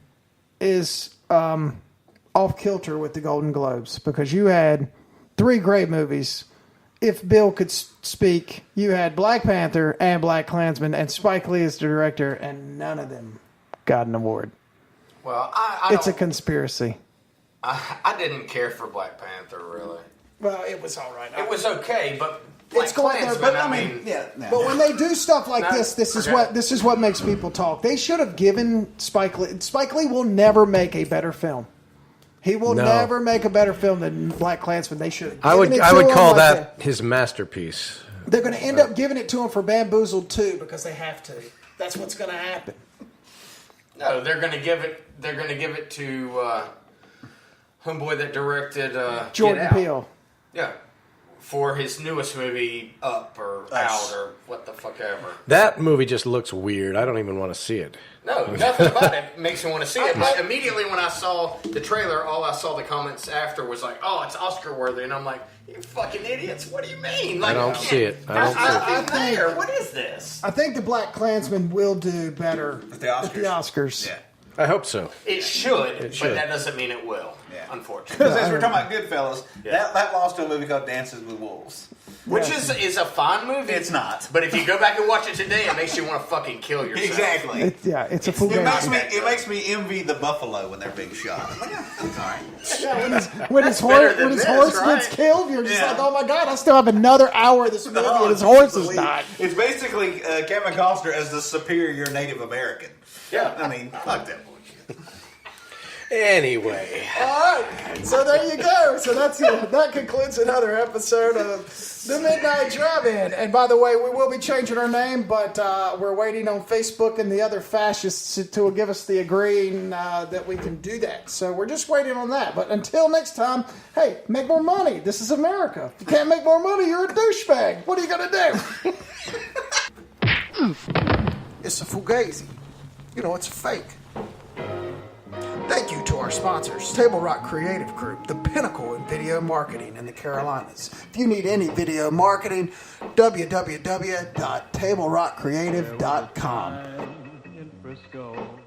is off kilter with the Golden Globes, because you had 3 great movies. If Bill could speak, you had Black Panther and Black Klansman, and Spike Lee is the director, and none of them got an award. Well, It's a conspiracy. I didn't care for Black Panther, really. Well, it was all right. It was okay, but It's going there, but I mean, yeah. But when they do stuff like No, this is what makes people talk. They should have given Spike Lee. Spike Lee will never make a better film. He will never make a better film than Black Klansman. They should. I would call that his masterpiece. They're going to end up giving it to him for Bamboozled too, because they have to. That's what's going to happen. No, they're going to give it. They're going to give it to homeboy that directed Jordan Get Out. Peele. Yeah, for his newest movie, Up or Out or what the fuck ever. That movie just looks weird. I don't even want to see it. No, nothing about it makes me want to see it. But immediately when I saw the trailer, all I saw the comments after was like, "Oh, it's Oscar worthy," and I'm like, "You fucking idiots! What do you mean?" Like, I don't see it. I think, what is this? I think the Black Klansman will do better At the Oscars. Yeah. I hope so. It should, It should. but that doesn't mean it will. Yeah. Unfortunately. Because as we're talking about Goodfellas, that lost to a movie called Dances with Wolves. Which is a fine movie. It's not. But if you go back and watch it today, it makes you want to fucking kill yourself. Exactly. It's a Fugazi. It makes me envy the buffalo when they're being shot. I'm like, yeah, that's all right. Yeah, when his better than horse this, right? gets killed, you're just Yeah. like, oh my god, I still have another hour of this movie and his horse is died. It's basically Kevin Costner as the superior Native American. Yeah. I mean, fuck that bullshit. Anyway. All right, so there you go. So that concludes another episode of The Midnight Drive-In. And by the way, we will be changing our name, but we're waiting on Facebook and the other fascists to give us the agreeing that we can do that. So we're just waiting on that. But until next time, hey, make more money. This is America. If you can't make more money, you're a douchebag. What are you going to do? It's a Fugazi. You know, it's fake. Thank you to our sponsors, Table Rock Creative Group, the pinnacle in video marketing in the Carolinas. If you need any video marketing, www.tablerockcreative.com.